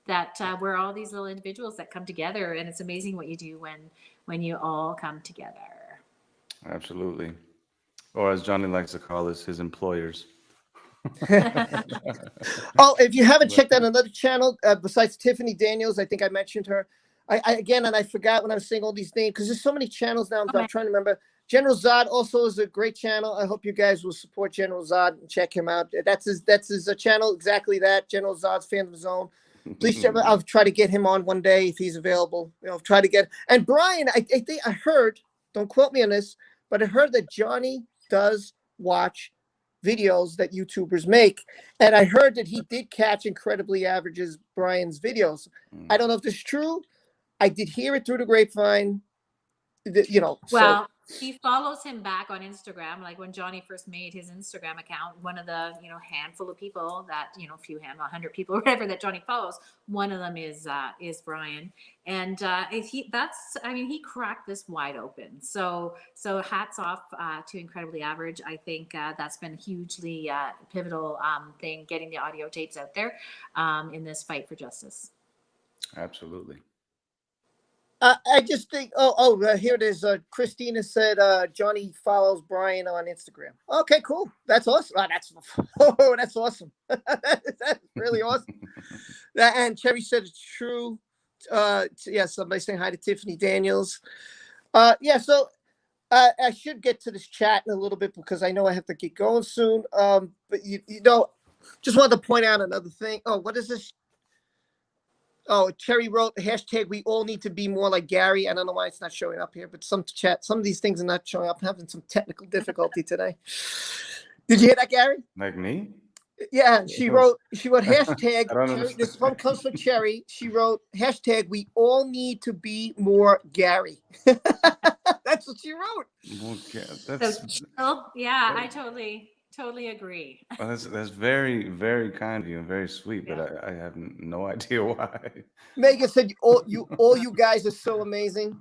that we're all these little individuals that come together. And it's amazing what you do when you all come together. Absolutely. Or as Johnny likes to call us, his employers. Oh, if you haven't checked out another channel besides Tiffany Daniels, I think I mentioned her. I again, and I forgot when I was saying all these names because there's so many channels now. I'm trying to remember. General Zod also is a great channel. I hope you guys will support General Zod and check him out. That's his channel, exactly that. General Zod's Fandom Zone. Please, I'll try to get him on one day if he's available. You know, try to get. And Brian, I think I heard. Don't quote me on this, but I heard that Johnny does watch videos that YouTubers make, and I heard that he did catch incredibly averages Brian's videos. I don't know if this is true. I did hear it through the grapevine. You know, well, he follows him back on Instagram. Like when Johnny first made his Instagram account, one of the, you know, handful of people that, you know, few handful, 100 people or whatever that Johnny follows, one of them is Brian. And I mean, he cracked this wide open. So hats off to Incredibly Average. I think that's been hugely pivotal thing, getting the audio tapes out there in this fight for justice. Absolutely. I just think, here it is. Christina said Johnny follows Brian on Instagram. Okay, cool. That's awesome. That's awesome. That's really awesome. And Cherry said it's true. Yeah, somebody saying hi to Tiffany Daniels. Yeah, so I should get to this chat in a little bit because I know I have to get going soon. But you know, just wanted to point out another thing. Oh, what is this? Oh, Cherry wrote hashtag we all need to be more like Gary. I don't know why it's not showing up here, but some of these things are not showing up. I'm having some technical difficulty today. Did you hear that, Gary? Like me? Yeah, she wrote hashtag. I don't Cherry, understand. this one comes from Cherry. She wrote hashtag we all need to be more Gary. That's what she wrote. Okay, Yeah, I totally agree. well, that's very, very kind of you and very sweet, but I have no idea why. Megan said, all you guys are so amazing.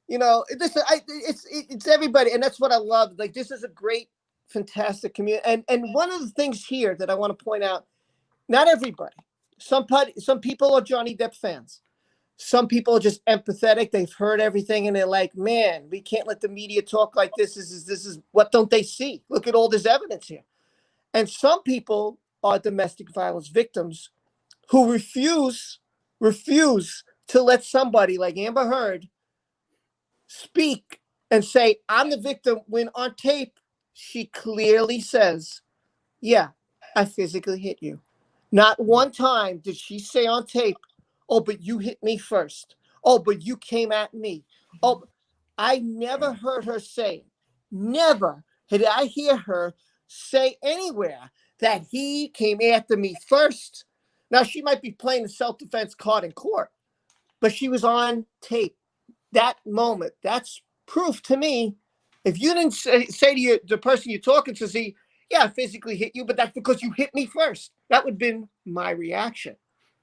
You know, it's everybody, and that's what I love. Like, this is a great, fantastic community. And one of the things here that I want to point out, not everybody. Some people are Johnny Depp fans. Some people are just empathetic. They've heard everything, and they're like, "Man, we can't let the media talk like this. This is what don't they see? Look at all this evidence here." And some people are domestic violence victims who refuse to let somebody like Amber Heard speak and say, "I'm the victim," when on tape she clearly says, "Yeah, I physically hit you." Not one time did she say on tape, "Oh, but you hit me first. Oh, but you came at me." Oh, I never heard her say, never did I hear her say anywhere that he came after me first. Now, she might be playing the self-defense card in court, but she was on tape. That moment, that's proof to me. If you didn't say to the person you're talking to, see, "Yeah, I physically hit you, but that's because you hit me first," that would have been my reaction.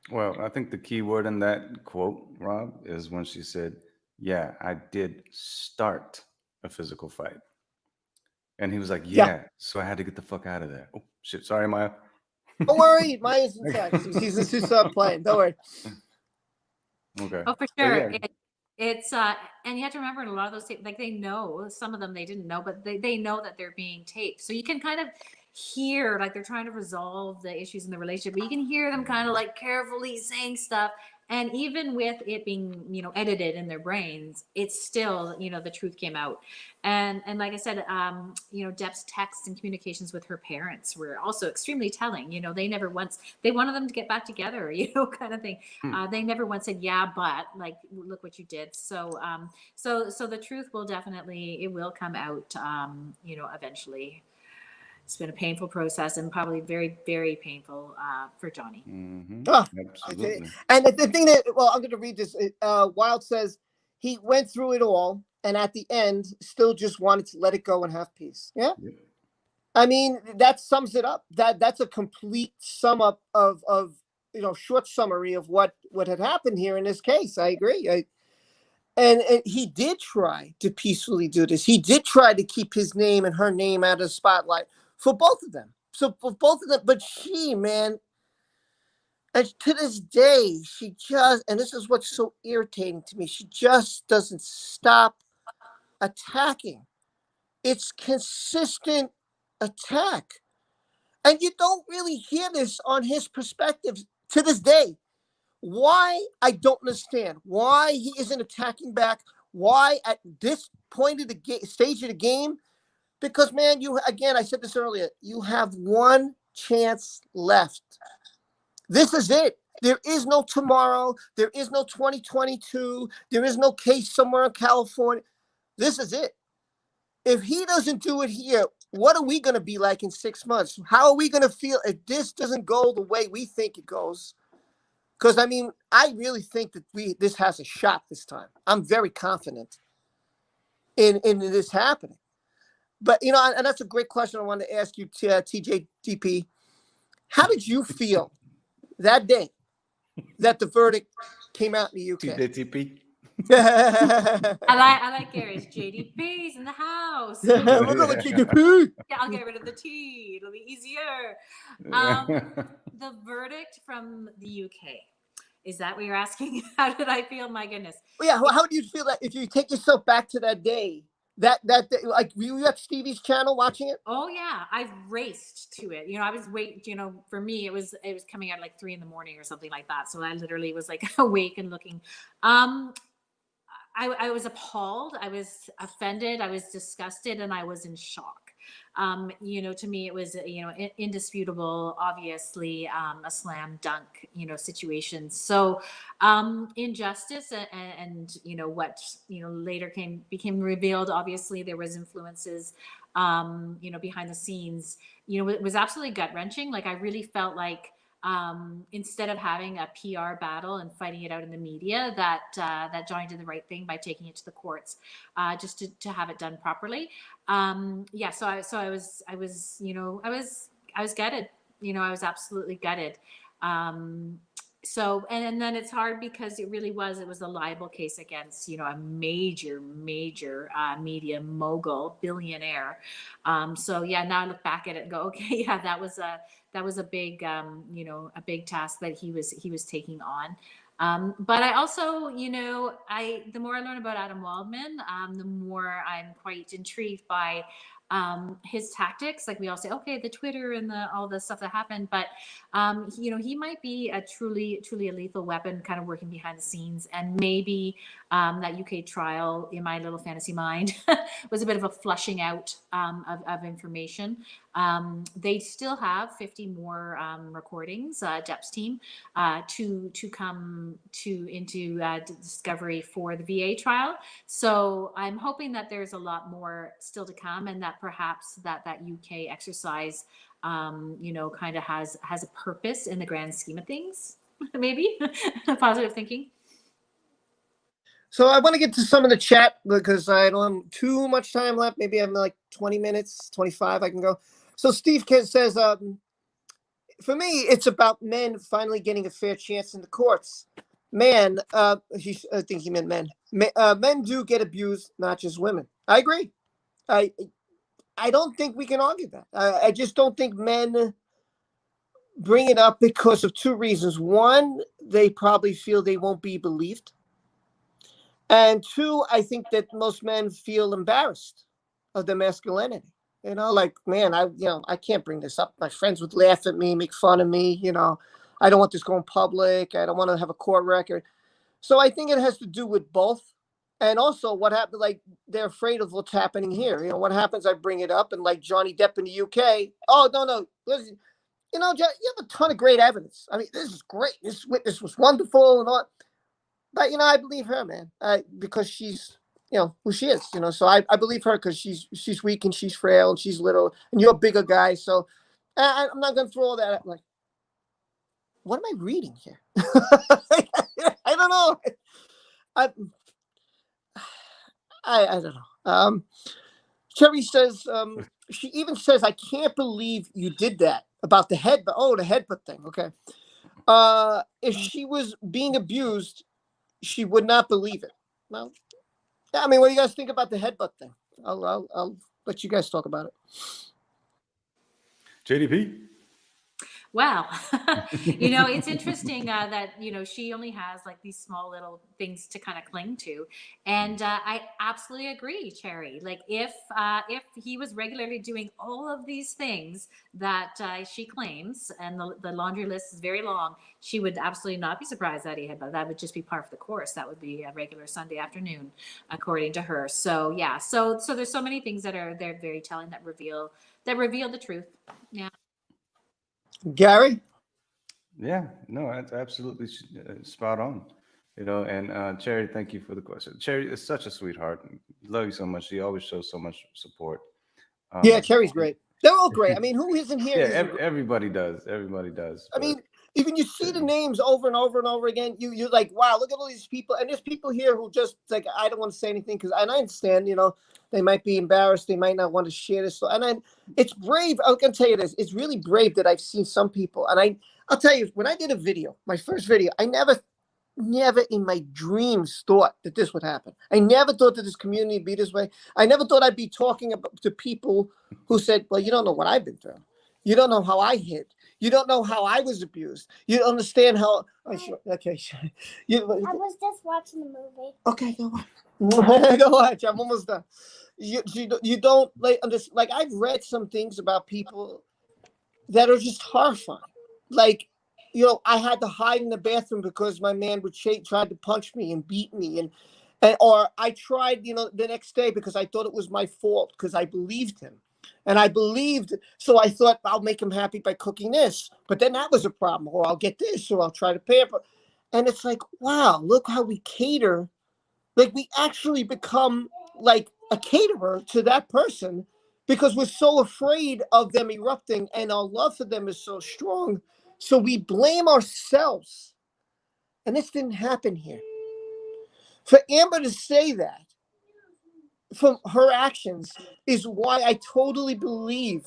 Well, I think the key word in that quote, Rob, is when she said, "Yeah, I did start a physical fight." And he was like, "Yeah, so I had to get the fuck out of there." Oh, shit. Sorry, Maya. Don't worry, Maya's inside. She's playing. Don't worry. Okay. Oh, for But sure. yeah. It's and you have to remember in a lot of those tapes, like they know, some of them they didn't know, but they know that they're being taped. So you can kind of hear like they're trying to resolve the issues in the relationship, but you can hear them kind of like carefully saying stuff And even with it being, edited in their brains, it's still, the truth came out. And like I said, Depp's texts and communications with her parents were also extremely telling. They wanted them to get back together, kind of thing. They never once said, yeah, but like, look what you did. So, so the truth will it will come out, eventually. It's been a painful process and probably very, very painful for Johnny. Oh, Absolutely. and the thing that, well, I'm going to read this. Wild says he went through it all, and at the end, still just wanted to let it go and have peace. Yeah. Yep. I mean, that sums it up. That's a complete sum up of short summary of what had happened here in this case. I agree. And he did try to peacefully do this. He did try to keep his name and her name out of the spotlight for both of them. So for both of them, but she, man, and to this day, she just, and this is what's so irritating to me, she just doesn't stop attacking. It's consistent attack. And you don't really hear this on his perspective to this day. Why? I don't understand. Why he isn't attacking back. Why at this point of the stage of the game? Because, man, I said this earlier, you have one chance left. This is it. There is no tomorrow. There is no 2022. There is no case somewhere in California. This is it. If he doesn't do it here, what are we going to be like in 6 months? How are we going to feel if this doesn't go the way we think it goes? Because, I mean, I really think that this has a shot this time. I'm very confident in this happening. But, and that's a great question I wanted to ask you, TJDP. How did you feel that day that the verdict came out in the UK? TJDP. I like Gary's JDP's in the house. We're going to TJDP. Yeah, I'll get rid of the T. It'll be easier. The verdict from the UK. Is that what you're asking? How did I feel? My goodness. Well, yeah. Well, how do you feel that if you take yourself back to that day? That like you at Stevie's channel watching it? Oh yeah, I raced to it. I was for me it was coming out like 3 a.m. or something like that. So I literally was like awake and looking. I was appalled. I was offended. I was disgusted, and I was in shock. To me, it was, indisputable, obviously, a slam dunk, situation. So, injustice and what, later became revealed. Obviously, there was influences, behind the scenes, it was absolutely gut wrenching. Like, I really felt like, instead of having a PR battle and fighting it out in the media, that Johnny did the right thing by taking it to the courts, just to have it done properly. So I was gutted. I was absolutely gutted. So, and then it's hard because it was a libel case against, a major media mogul, billionaire. So yeah, now I look back at it and go, okay, yeah, that was a big, a big task that he was taking on. But I also, the more I learn about Adam Waldman, the more I'm quite intrigued by his tactics. Like we all say, okay, the Twitter and all the stuff that happened, but he might be a truly a lethal weapon, kind of working behind the scenes. And maybe that UK trial, in my little fantasy mind, was a bit of a flushing out of information. They still have 50 more recordings, Depp's team, to come into discovery for the VA trial. So I'm hoping that there's a lot more still to come, and that perhaps that UK exercise, kind of has a purpose in the grand scheme of things. Maybe positive thinking. So I want to get to some of the chat because I don't have too much time left. Maybe I have like 20 minutes, 25 I can go. So Steve says, for me, it's about men finally getting a fair chance in the courts. Man, I think he meant men. Men do get abused, not just women. I agree. I don't think we can argue that. I just don't think men bring it up because of two reasons. One, they probably feel they won't be believed. And two, I think that most men feel embarrassed of their masculinity. Like, man, I can't bring this up. My friends would laugh at me, make fun of me. I don't want this going public. I don't want to have a court record. So I think it has to do with both. And also what happened, like they're afraid of what's happening here. You know, what happens, I bring it up, and like Johnny Depp in the UK. Oh, no. Listen, you know, you have a ton of great evidence. I mean, this is great. This witness was wonderful and all. But, you know, I believe her, man, because she's, you know, who she is, you know. So I believe her because she's weak and she's frail and she's little and you're a bigger guy. So I'm not going to throw all that. Like, what am I reading here? I don't know. I don't know. Cherry says, she even says, I can't believe you did that about the headbutt. Oh, the headbutt thing. Okay. If she was being abused, she would not believe it. Well, yeah, I mean, what do you guys think about the headbutt thing? I'll let you guys talk about it. JDP? Well, you know, it's interesting that, you know, she only has like these small little things to kind of cling to. And I absolutely agree, Cherry. Like if he was regularly doing all of these things that she claims, and the laundry list is very long, she would absolutely not be surprised that he had, but that would just be part of the course. That would be a regular Sunday afternoon, according to her. So yeah, so there's so many things they're very telling that reveal the truth. Yeah. Gary? Yeah, no, that's absolutely spot on. You know, and Cherry, thank you for the question. Cherry is such a sweetheart. Love you so much. She always shows so much support. Yeah, Cherry's great. They're all great. I mean, who isn't here? Yeah, everybody does. Everybody does. I mean, even you see the names over and over and over again, you're like, wow, look at all these people. And there's people here who just like, I don't want to say anything because, and I understand, you know, they might be embarrassed. They might not want to share this. And it's brave. I can tell you this. It's really brave that I've seen some people. And I'll tell you, when I did a video, my first video, I never in my dreams thought that this would happen. I never thought that this community would be this way. I never thought I'd be talking to people who said, well, you don't know what I've been through. You don't know how I hid. You don't know how I was abused. You don't understand how. Okay. I was just watching the movie. Okay, go watch. Go watch. I'm almost done. You don't like I've read some things about people that are just horrifying. Like, you know, I had to hide in the bathroom because my man would tried to punch me and beat me, and or I tried, you know, the next day because I thought it was my fault because I believed him. And I believed, so I thought I'll make him happy by cooking this. But then that was a problem. Or I'll get this, or I'll try to pamper. And it's like, wow, look how we cater. Like we actually become like a caterer to that person because we're so afraid of them erupting and our love for them is so strong. So we blame ourselves. And this didn't happen here. For Amber to say that, from her actions, is why I totally believe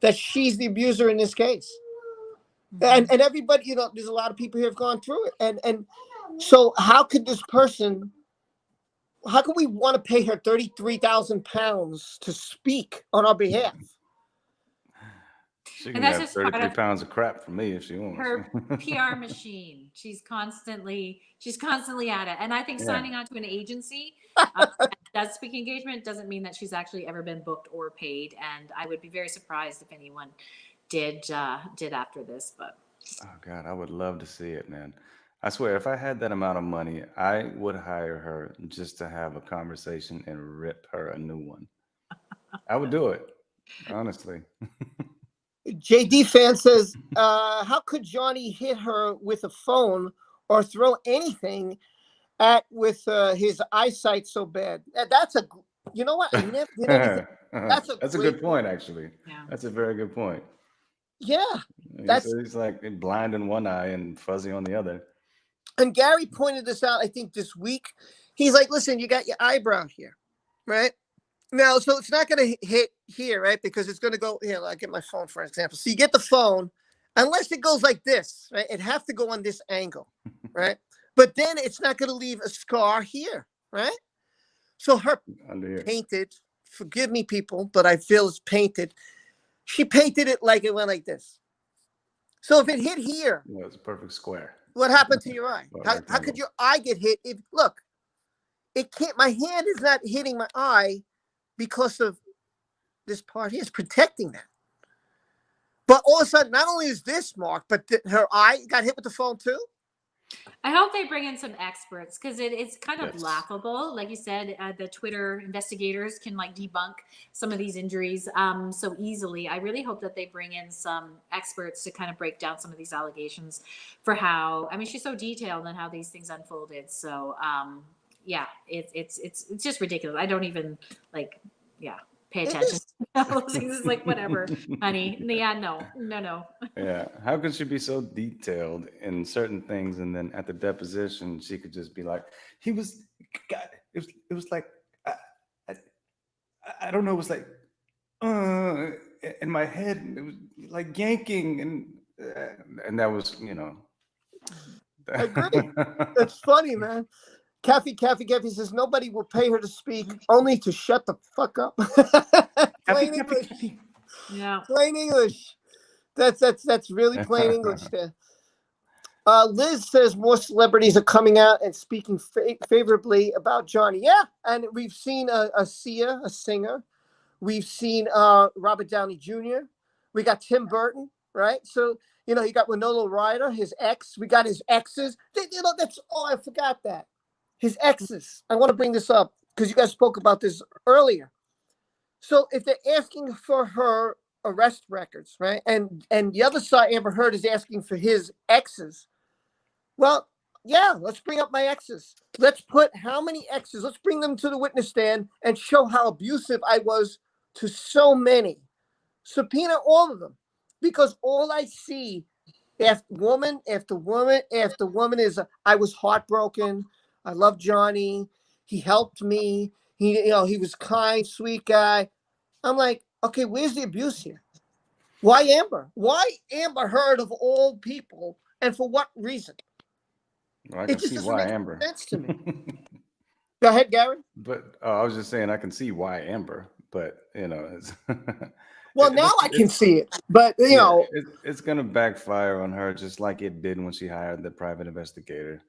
that she's the abuser in this case. And everybody, you know, there's a lot of people who have gone through it. And so how could this person, how can we want to pay her £33,000 to speak on our behalf? She can have 33 pounds of crap from me if she wants. Her PR machine. She's constantly at it. And I think signing on to an agency that does speak engagement doesn't mean that she's actually ever been booked or paid. And I would be very surprised if anyone did after this. But oh God, I would love to see it, man. I swear, if I had that amount of money, I would hire her just to have a conversation and rip her a new one. I would do it, honestly. JD fan says, how could Johnny hit her with a phone or throw anything with his eyesight so bad? That's a, you know what? I never did anything. That's a good point, actually. Yeah. That's a very good point. Yeah. He's like blind in one eye and fuzzy on the other. And Gary pointed this out, I think, this week. He's like, listen, you got your eyebrow here, right? Now, so it's not going to hit here, right? Because it's going to go here. I'll get my phone, for example. So you get the phone, unless it goes like this, right? It have to go on this angle, right? But then it's not going to leave a scar here, right? So her painted, forgive me, people, but I feel it's painted. She painted it like it went like this. So if it hit here. No, it's a perfect square. What happened to your eye? How could your eye get hit? Look, it can't, my hand is not hitting my eye because of this part here. It's protecting that. But all of a sudden, not only is this marked, but her eye got hit with the phone too. I hope they bring in some experts because it's kind of Yes. laughable. Like you said, the Twitter investigators can like debunk some of these injuries so easily. I really hope that they bring in some experts to kind of break down some of these allegations for how, I mean, she's so detailed on how these things unfolded. So yeah, it's just ridiculous. I don't even like, pay attention. Those things is like, whatever, honey. Yeah, no. Yeah. How can she be so detailed in certain things, and then at the deposition she could just be like, he was, God, it was like, I, I don't know, it was like, in my head, it was like yanking, and that was, I agree. It's funny, man. Kathy says nobody will pay her to speak, only to shut the fuck up. Plain English. Yeah. Plain English. That's really plain English there. Liz says more celebrities are coming out and speaking favorably about Johnny. Yeah, and we've seen a Sia, a singer. We've seen Robert Downey Jr. We got Tim Burton, right? So, you got Winona Ryder, his ex. We got his exes. That's all. I forgot that. His exes. I want to bring this up because you guys spoke about this earlier. So if they're asking for her arrest records, right? And the other side, Amber Heard, is asking for his exes. Well, yeah, let's bring up my exes. Let's put how many exes, let's bring them to the witness stand and show how abusive I was to so many. Subpoena all of them. Because all I see after woman after woman after woman is, I was heartbroken. I love Johnny. He helped me. He was kind, sweet guy. I'm like, okay, where's the abuse here? Why Amber? Why Amber Heard of all people, and for what reason? Well, I It can just see doesn't why make Amber. sense to me. Go ahead, Gary. But I was just saying, I can see why Amber, but it's Well, now I can see it, but it's gonna backfire on her just like it did when she hired the private investigator.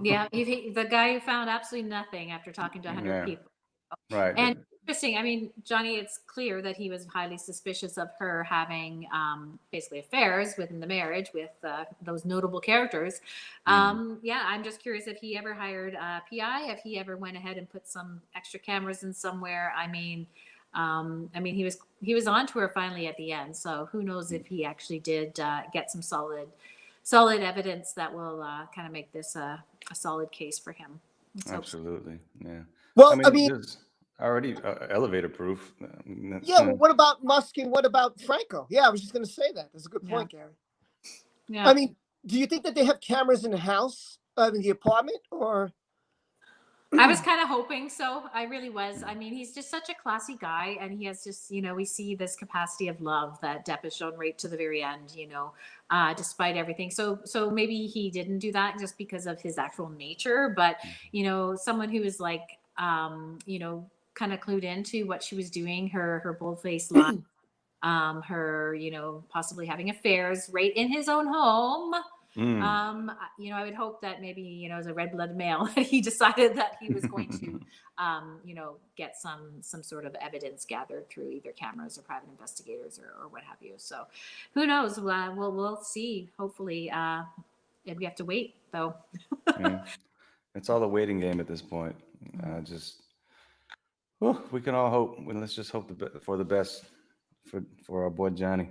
Yeah, the guy who found absolutely nothing after talking to 100 people. Right. And interesting, I mean, Johnny, it's clear that he was highly suspicious of her having basically affairs within the marriage with those notable characters. Yeah, I'm just curious if he ever hired a PI, if he ever went ahead and put some extra cameras in somewhere. I mean, he was on to her finally at the end. So who knows if he actually did get some solid evidence that will kind of make this a solid case for him. Absolutely. Yeah. Well, I mean there's already elevator proof. yeah. Well, what about Musk and what about Franco? Yeah, I was just going to say that. That's a good point, Gary. Yeah. I mean, do you think that they have cameras in the house, in the apartment, or? I was kind of hoping so. I really was. I mean, he's just such a classy guy, and he has just, we see this capacity of love that Depp has shown right to the very end, despite everything. So maybe he didn't do that just because of his actual nature, but, someone who is like, kind of clued into what she was doing, her bold-faced lie, her, possibly having affairs right in his own home. I would hope that maybe, as a red-blooded male, that he decided that he was going to, get some sort of evidence gathered through either cameras or private investigators or what have you. So who knows? We'll see. Hopefully, we have to wait though. Yeah. It's all a waiting game at this point. We can all hope. Let's just hope for the best for our boy Johnny.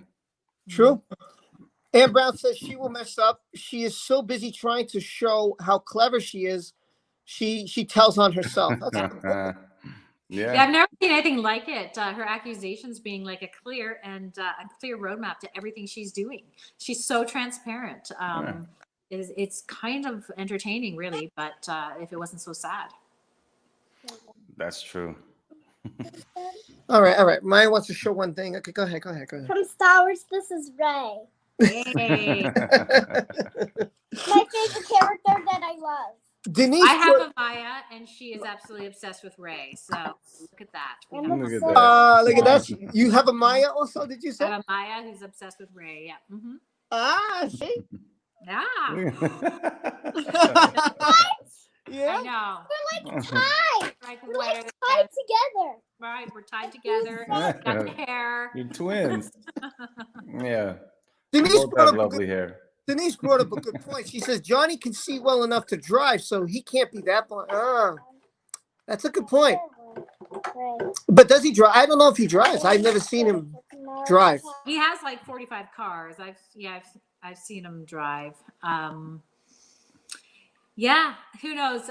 True. Ann Brown says she will mess up. She is so busy trying to show how clever she is. She tells on herself. Yeah. I've never seen anything like it. Her accusations being like a clear roadmap to everything she's doing. She's so transparent. It's kind of entertaining, really. But if it wasn't so sad. That's true. All right. Maya wants to show one thing. Okay, go ahead. From Star Wars, this is Rey. Hey. My favorite character that I love. Denise, I have a Maya, and she is absolutely obsessed with Rey. So look at that. Look at that. Look at that. You have a Maya also, did you say? I have a Maya who's obsessed with Rey. Yeah. Mm-hmm. Ah, see? Yeah. Yeah. I know. We're like tied. Like We're wetter like than tied together. right. We're tied together. Got the hair. You're twins. Yeah. You Denise both brought have up a good lovely hair. Denise brought up a good point. She says Johnny can see well enough to drive, so he can't be that blind. That's a good point. Right. But does he drive? I don't know if he drives. I've never seen him drive. He has like 45 cars. I've seen him drive. Yeah, who knows?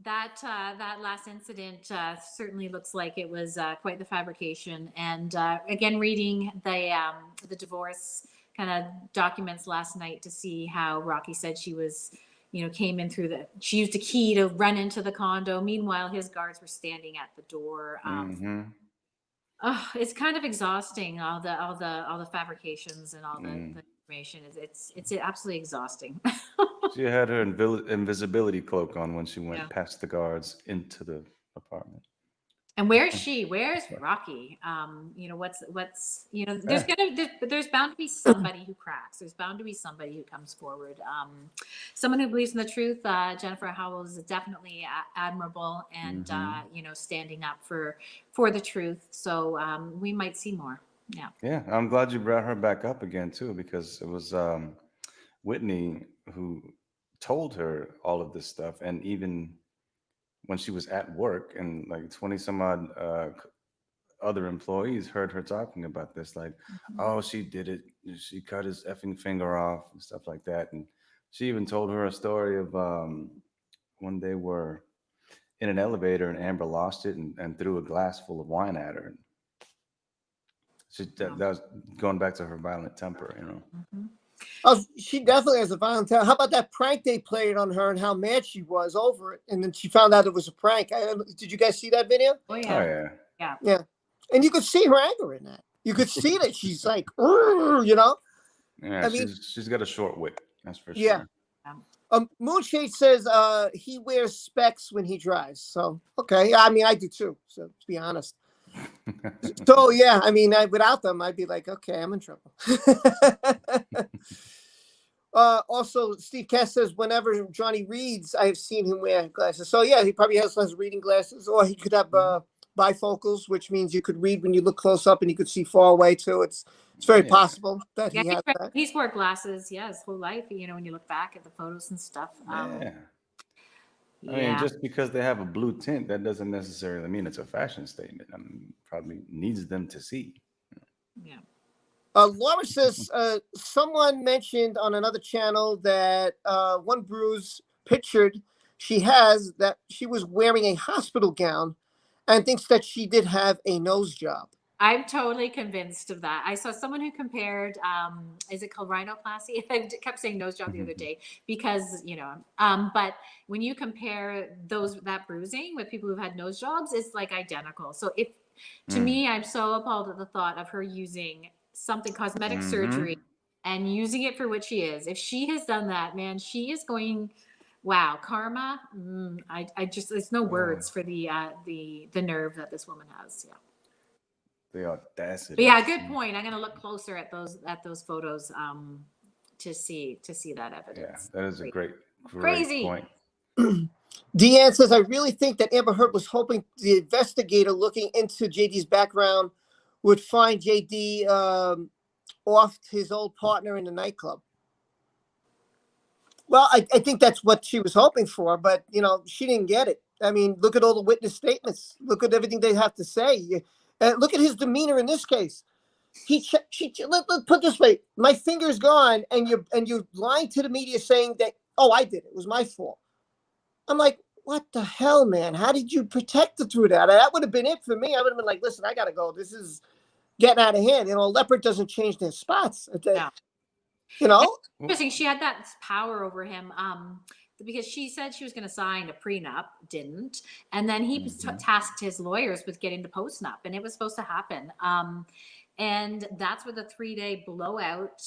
That last incident certainly looks like it was quite the fabrication. And again, reading the divorce kind of documents last night to see how Rocky said she was, came in through she used a key to run into the condo. Meanwhile, his guards were standing at the door. Oh, it's kind of exhausting. All the fabrications and all the information. It's absolutely exhausting. She had her invisibility cloak on when she went past the guards into the apartment. And where's she? Where's Rocky? What's there's bound to be somebody who cracks. There's bound to be somebody who comes forward. Someone who believes in the truth. Jennifer Howell is definitely admirable and standing up for the truth. So we might see more. Yeah. Yeah, I'm glad you brought her back up again too, because it was Whitney who told her all of this stuff, and even when she was at work and like 20 some odd other employees heard her talking about this, like, oh, she did it, she cut his effing finger off and stuff like that. And she even told her a story of when they were in an elevator and Amber lost it and threw a glass full of wine at her. That was going back to her violent temper, Oh, she definitely has a violent temper. How about that prank they played on her and how mad she was over it? And then she found out it was a prank. Did you guys see that video? Oh yeah. Yeah. And you could see her anger in that. You could see that she's like, Yeah, I mean, she's got a short wit, that's for sure. Yeah. Moonshade says he wears specs when he drives. So, okay. I mean, I do too. So, to be honest. So, yeah, I mean, without them, I'd be like, okay, I'm in trouble. Also, Steve Cass says whenever Johnny reads, I've seen him wear glasses. So, yeah, he probably has less reading glasses, or he could have bifocals, which means you could read when you look close up and you could see far away too. It's very possible that he has that. He's wore glasses, his whole life. When you look back at the photos and stuff. I mean, just because they have a blue tint, that doesn't necessarily mean it's a fashion statement. Probably needs them to see. Yeah. Laura says someone mentioned on another channel that one bruise pictured she has that she was wearing a hospital gown and thinks that she did have a nose job. I'm totally convinced of that. I saw someone who compared, is it called rhinoplasty? I kept saying nose job the other day because, but when you compare that bruising with people who've had nose jobs, it's like identical. So to me, I'm so appalled at the thought of her using something cosmetic surgery and using it for what she is. If she has done that, man, she is going, wow, karma. I just, there's no words for the nerve that this woman has. Yeah. The audacity. But yeah, good point. I'm going to look closer at those photos to see that evidence. Yeah, that is a great Crazy point. Deanne says, I really think that Amber Heard was hoping the investigator looking into JD's background would find JD off his old partner in the nightclub. Well, I think that's what she was hoping for, but she didn't get it. I mean, look at all the witness statements. Look at everything they have to say. Look at his demeanor in this case. Let's put it this way: my finger's gone, and you're lying to the media saying that, oh, I did it. It was my fault. I'm like, what the hell, man? How did you protect her through that? That would have been it for me. I would have been like, listen, I gotta go. This is getting out of hand. A leopard doesn't change their spots. Interesting. She had that power over him. Because she said she was going to sign a prenup, didn't, and then he tasked his lawyers with getting the postnup, and it was supposed to happen. And that's where the 3-day blowout.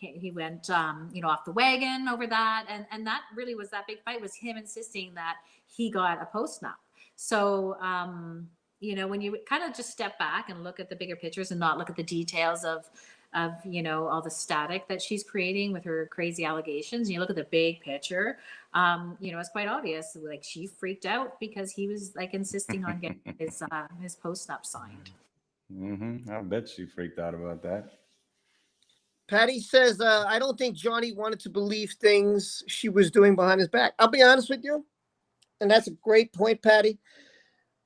He went off the wagon over that, and that really was that big fight, was him insisting that he got a postnup. So you know, when you kind of just step back and look at the bigger pictures and not look at the details of you know, all the static that she's creating with her crazy allegations, and you look at the big picture, you know, it's quite obvious. Like, she freaked out because he was like insisting on getting his post up signed. I bet she freaked out about that. Patty says, I don't think Johnny wanted to believe things she was doing behind his back. I'll be honest with you, and that's a great point, Patty.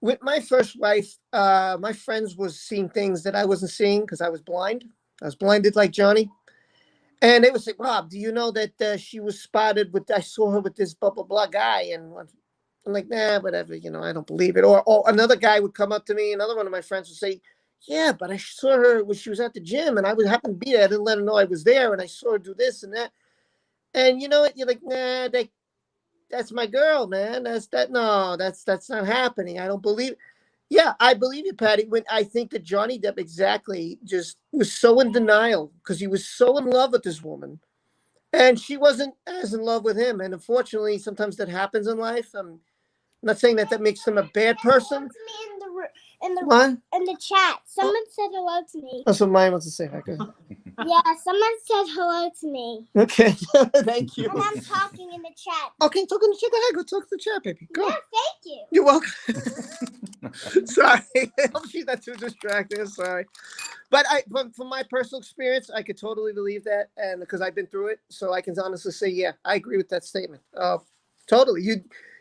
With my first wife, my friends was seeing things that I wasn't seeing because I was blind. I was blinded like Johnny. And they would say, Rob, do you know that she was spotted with, I saw her with this blah, blah, blah guy. And I'm like, nah, whatever, you know, I don't believe it. Or another guy would come up to me, another one of my friends would say, yeah, but I saw her when she was at the gym and I would happen to be there. I didn't let her know I was there and I saw her do this and that. And you know what? You're like, nah, that's my girl, man. That's not happening. I don't believe it. Yeah, I believe you, Patty. When I think that Johnny Depp exactly just was so in denial because he was so in love with this woman and she wasn't as in love with him. And unfortunately, sometimes that happens in life. I'm not saying that makes him a bad person. What? In the chat, someone said hello to me. That's what mine wants to say. Okay. Yeah, someone said hello to me. Okay. Thank you. And I'm talking in the chat. Okay, talk in the chat. Go ahead. Go talk to the chat, baby. Go. Yeah, thank you. You're welcome. Sorry. I hope she's not too distracted. Sorry. But from my personal experience, I could totally believe that. And because I've been through it, so I can honestly say, yeah, I agree with that statement. Totally.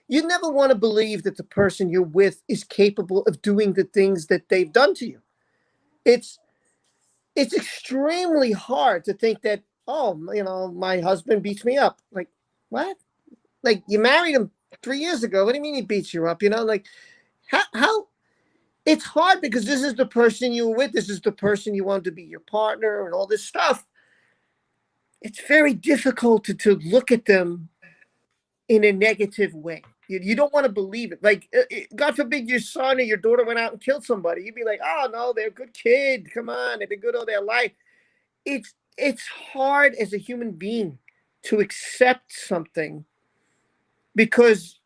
You never want to believe that the person you're with is capable of doing the things that they've done to you. It's extremely hard to think that, oh, you know, my husband beats me up. Like, what? Like, you married him 3 years ago. What do you mean he beats you up? You know, like, how? It's hard because this is the person you were with. This is the person you want to be your partner and all this stuff. It's very difficult to look at them in a negative way. You don't want to believe it. Like, God forbid your son or your daughter went out and killed somebody. You'd be like, oh, no, they're a good kid. Come on, they've been good all their life. It's hard as a human being to accept something because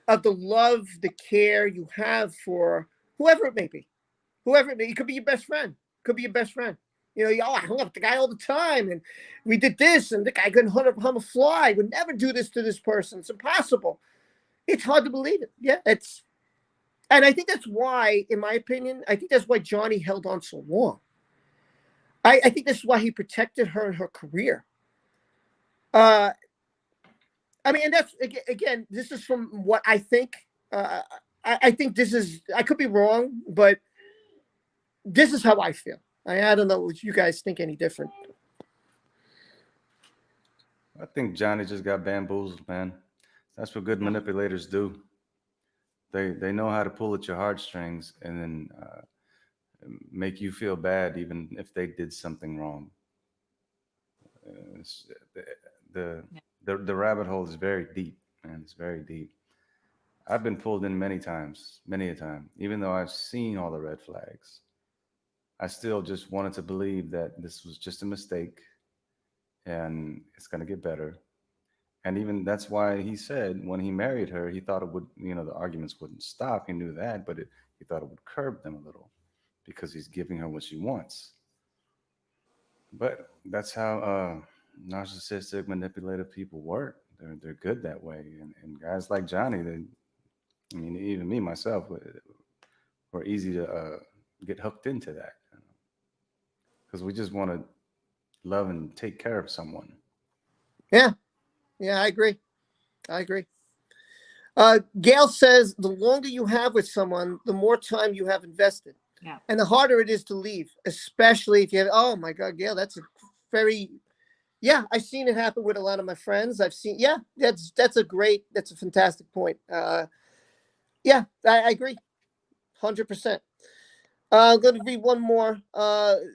of the love, the care you have for whoever it may be. Whoever it may be. It could be your best friend. Could be your best friend. You know, I hung up with the guy all the time, and we did this, and the guy couldn't hum a fly. Would never do this to this person. It's impossible. It's hard to believe it. Yeah, and I think that's why, in my opinion, I think that's why Johnny held on so long. I think that's why he protected her in her career. I mean, and that's, again, this is from what I think. I think this is, I could be wrong, but this is how I feel. I don't know if you guys think any different. I think Johnny just got bamboozled, man. That's what good manipulators do. They know how to pull at your heartstrings and then make you feel bad, even if they did something wrong. The rabbit hole is very deep, man. It's very deep. I've been pulled in many times, many a time. Even though I've seen all the red flags, I still just wanted to believe that this was just a mistake and it's going to get better. And even that's why he said when he married her, he thought it would, you know, the arguments wouldn't stop. He knew that, but he thought it would curb them a little because he's giving her what she wants. But that's how narcissistic, manipulative people work. They're good that way. And guys like Johnny, I mean, even me, myself, we're easy to get hooked into that. Because we just want to love and take care of someone. Yeah, I agree. Gail says the longer you have with someone, the more time you have invested. Yeah. And the harder it is to leave, especially if you have, oh my God, Gail, that's a very, yeah, I've seen it happen with a lot of my friends. I've seen, yeah, that's a fantastic point. Yeah, I agree. 100%. I'm going to read one more.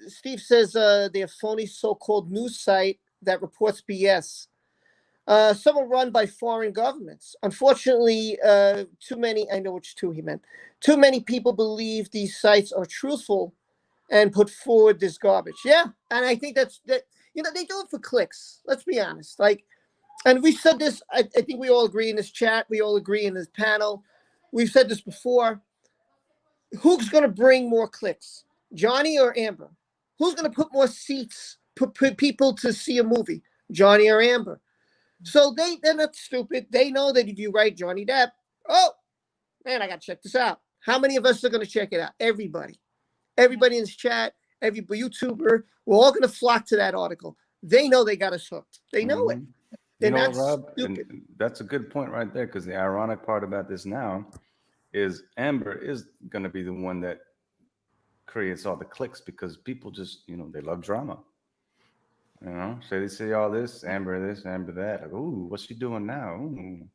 Steve says they're a phony so-called news site that reports BS. Some are run by foreign governments. Unfortunately, too many, I know which two he meant, too many people believe these sites are truthful and put forward this garbage. Yeah, and I think that, you know, they do it for clicks. Let's be honest. Like, and we said this, I think we all agree in this chat, we all agree in this panel. We've said this before. who's going to bring more clicks, Johnny or Amber? Who's going to put more seats, put people to see a movie, Johnny or Amber? So they're not stupid. They know that if you write Johnny Depp, oh, man, I got to check this out. How many of us are going to check it out? Everybody. Everybody in this chat, every YouTuber, we're all going to flock to that article. They know they got us hooked. They know it. They're You know not what, Rob? stupid. And that's a good point right there, because the ironic part about this now is Amber is going to be the one that creates all the clicks, because people just, they love drama. So they say all this, Amber that. Like, ooh, what's she doing now? Ooh.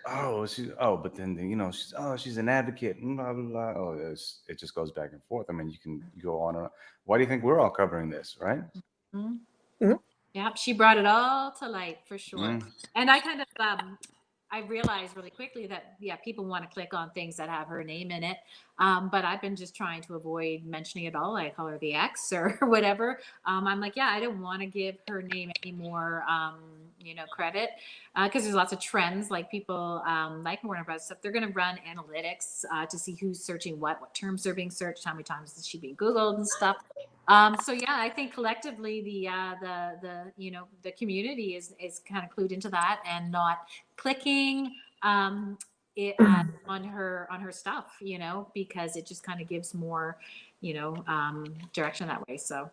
But then she's an advocate. Blah blah blah. Oh, it just goes back and forth. I mean, you can go on and on. Why do you think we're all covering this, right? Mm-hmm. Mm-hmm. Yeah, she brought it all to light for sure. And I kind of I realized really quickly that people want to click on things that have her name in it. But I've been just trying to avoid mentioning it all. I call her the X or whatever. I'm like, I don't want to give her name any more, credit, because there's lots of trends. Like people like Warner Bros. Stuff. They're going to run analytics to see who's searching what terms are being searched, how many times is she being Googled and stuff. I think collectively the community is kind of clued into that and not clicking on her stuff, because it just kind of gives more, direction that way. So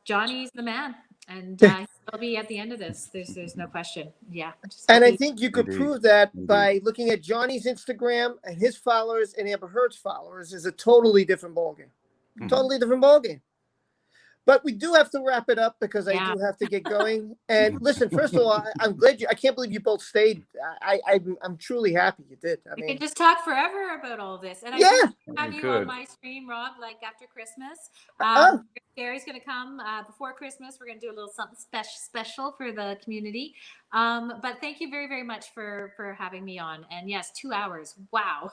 Johnny's the man, and he'll be at the end of this. There's no question. Yeah. And I think you could prove that by looking at Johnny's Instagram, and his followers and Amber Heard's followers is a totally different ballgame. Totally different ballgame. But we do have to wrap it up, because I do have to get going. And listen, first of all, I'm glad I can't believe you both stayed. I'm truly happy you did. I mean, we could just talk forever about all this. And I have you on my stream, Rob, like after Christmas. Gary's going to come before Christmas. We're going to do a little something special for the community. But thank you very, very much for having me on. And yes, 2 hours. Wow.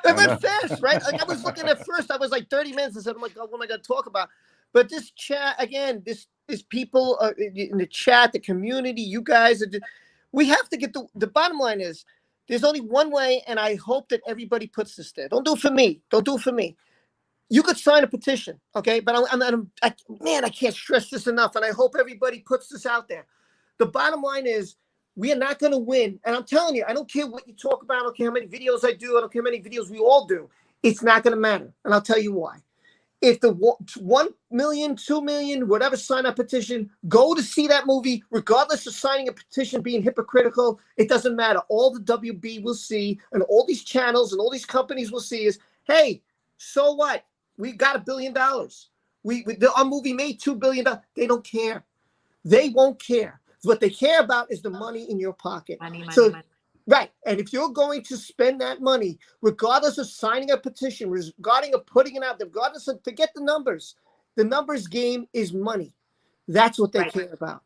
It went fast, right? Like I was looking at first, I was like 30 minutes. I said, oh my God, what am I going to talk about? But this chat, again, this people in the chat, the community, you guys, we have to get the bottom line is there's only one way, and I hope that everybody puts this there. Don't do it for me. Don't do it for me. You could sign a petition, okay? But I can't stress this enough, and I hope everybody puts this out there. The bottom line is we are not going to win. And I'm telling you, I don't care what you talk about. I don't care how many videos I do. I don't care how many videos we all do. It's not going to matter. And I'll tell you why. If the 1 million, 2 million, whatever sign up petition, go to see that movie, regardless of signing a petition being hypocritical, it doesn't matter. All the WB will see, and all these channels and all these companies will see is, hey, so what? We got $1 billion. Our movie made $2 billion. They don't care. They won't care. What they care about is the money in your pocket. Money. Right. And if you're going to spend that money, regardless of signing a petition, regarding of putting it out, regardless of, forget the numbers game is money. That's what they care about.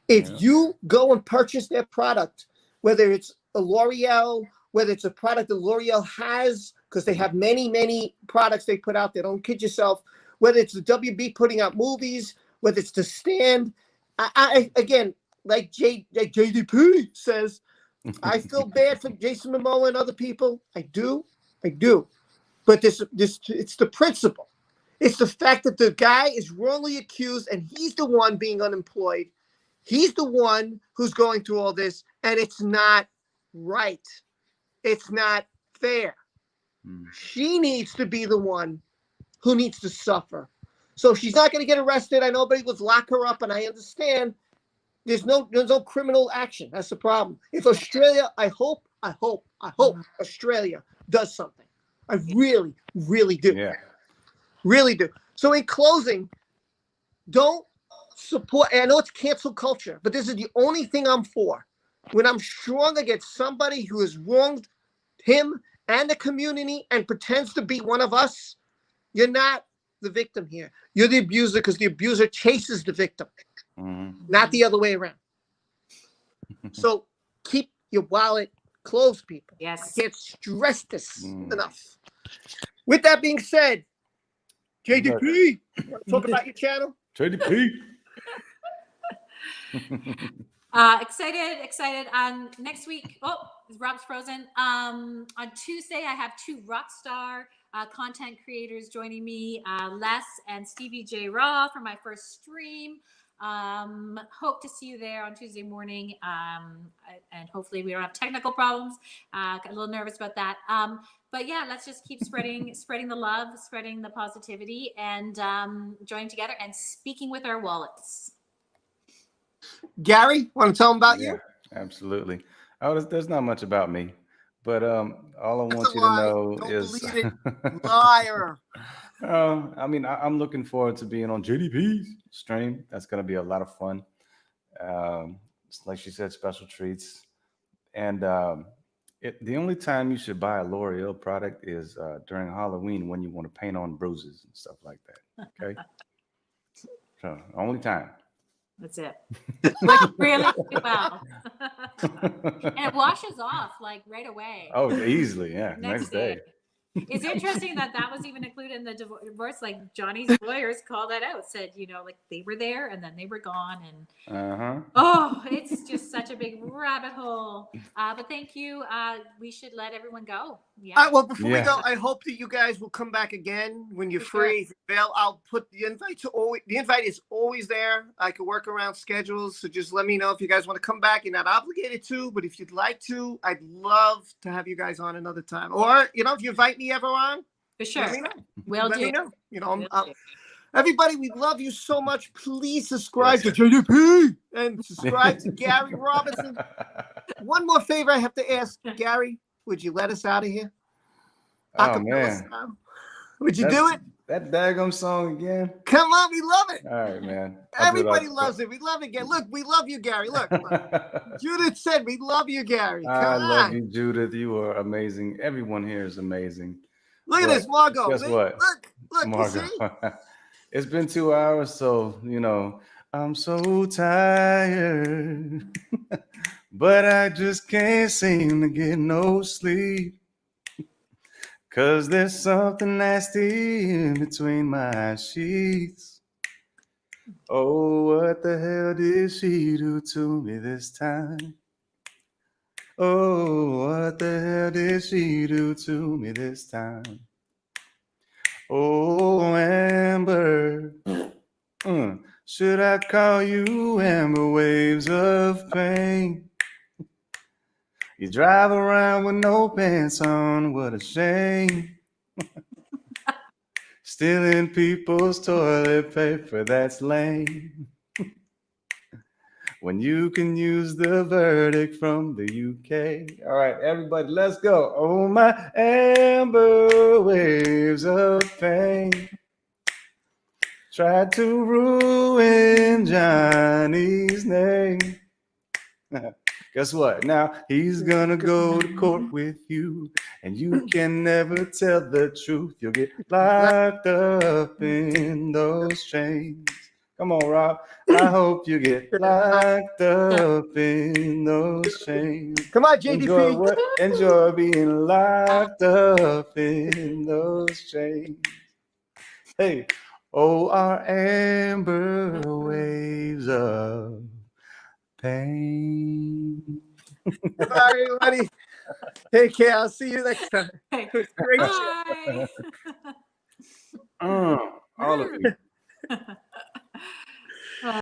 If you go and purchase their product, whether it's a L'Oreal, whether it's a product that L'Oreal has, because they have many, many products they put out there, don't kid yourself, whether it's the WB putting out movies, whether it's the Stand, I again, like JDP says, I feel bad for Jason Momoa and other people. I do. But this it's the principle. It's the fact that the guy is wrongly accused and he's the one being unemployed. He's the one who's going through all this, and it's not right. It's not fair. She needs to be the one who needs to suffer. So she's not going to get arrested. I know nobody will lock her up, and I understand. There's no criminal action. That's the problem. If Australia, I hope Australia does something. I really, really do. Yeah. Really do. So in closing, don't support, and I know it's cancel culture, but this is the only thing I'm for. When I'm strong against somebody who has wronged him and the community and pretends to be one of us, you're not the victim here. You're the abuser, because the abuser chases the victim. Not the other way around. So keep your wallet closed, people. Yes. I can't stress this enough. With that being said, JDP, want to talk about your channel? JDP. Excited. Next week, Rob's frozen. On Tuesday, I have 2 Rockstar content creators joining me, Les and Stevie J. Raw for my first stream. Hope to see you there on Tuesday morning. And hopefully we don't have technical problems. Got a little nervous about that. But yeah, let's just keep spreading the love, spreading the positivity, and joining together and speaking with our wallets. Gary, want to tell them about you? Absolutely. Oh, there's not much about me, but all I want a you to lie. know Don't is believe it. Liar. I mean, I'm looking forward to being on JDP's stream. That's going to be a lot of fun. Like she said, special treats. And the only time you should buy a L'Oreal product is during Halloween, when you want to paint on bruises and stuff like that. Okay. So only time. That's it. Works really well. And it washes off like right away. Oh, easily. Yeah. Next day. It's interesting that was even included in the divorce. Like Johnny's lawyers called that out, said, like they were there and then they were gone. And oh, it's just such a big rabbit hole. But thank you. We should let everyone go. Yeah. Well, before we go, I hope that you guys will come back again when you're free. I'll put the invite the invite is always there. I can work around schedules. So just let me know if you guys want to come back. You're not obligated to, but if you'd like to, I'd love to have you guys on another time. Or, if you invite me ever on, for sure. let me know. Let me know. Everybody, we love you so much. Please subscribe to JDP and subscribe to Gary Robertson. One more favor I have to ask, Gary. Would you let us out of here? Oh, man. Would you do it? That daggum song again? Come on, we love it. All right, man. Everybody loves it. We love it, Gary. Look, we love you, Gary. Look. Judith said we love you, Gary. I love you, Judith. You are amazing. Everyone here is amazing. Look at this, Margot. Guess what? Look, Margot. It's been 2 hours, so, I'm so tired. But I just can't seem to get no sleep. 'Cause there's something nasty in between my sheets. Oh, what the hell did she do to me this time? Oh, what the hell did she do to me this time? Oh, Amber, should I call you Amber Waves of Pain? You drive around with no pants on, what a shame. Stealing people's toilet paper, that's lame. When you can use the verdict from the UK. All right, everybody, let's go. Oh, my amber waves of pain. Tried to ruin Johnny's name. Guess what? Now he's gonna go to court with you, and you can never tell the truth. You'll get locked up in those chains. Come on, Rob. I hope you get locked up in those chains. Come on, JDP. Enjoy being locked up in those chains. Hey, oh, our amber waves of pain. Bye, everybody. Take care. I'll see you next time. It was great. Bye. All of you.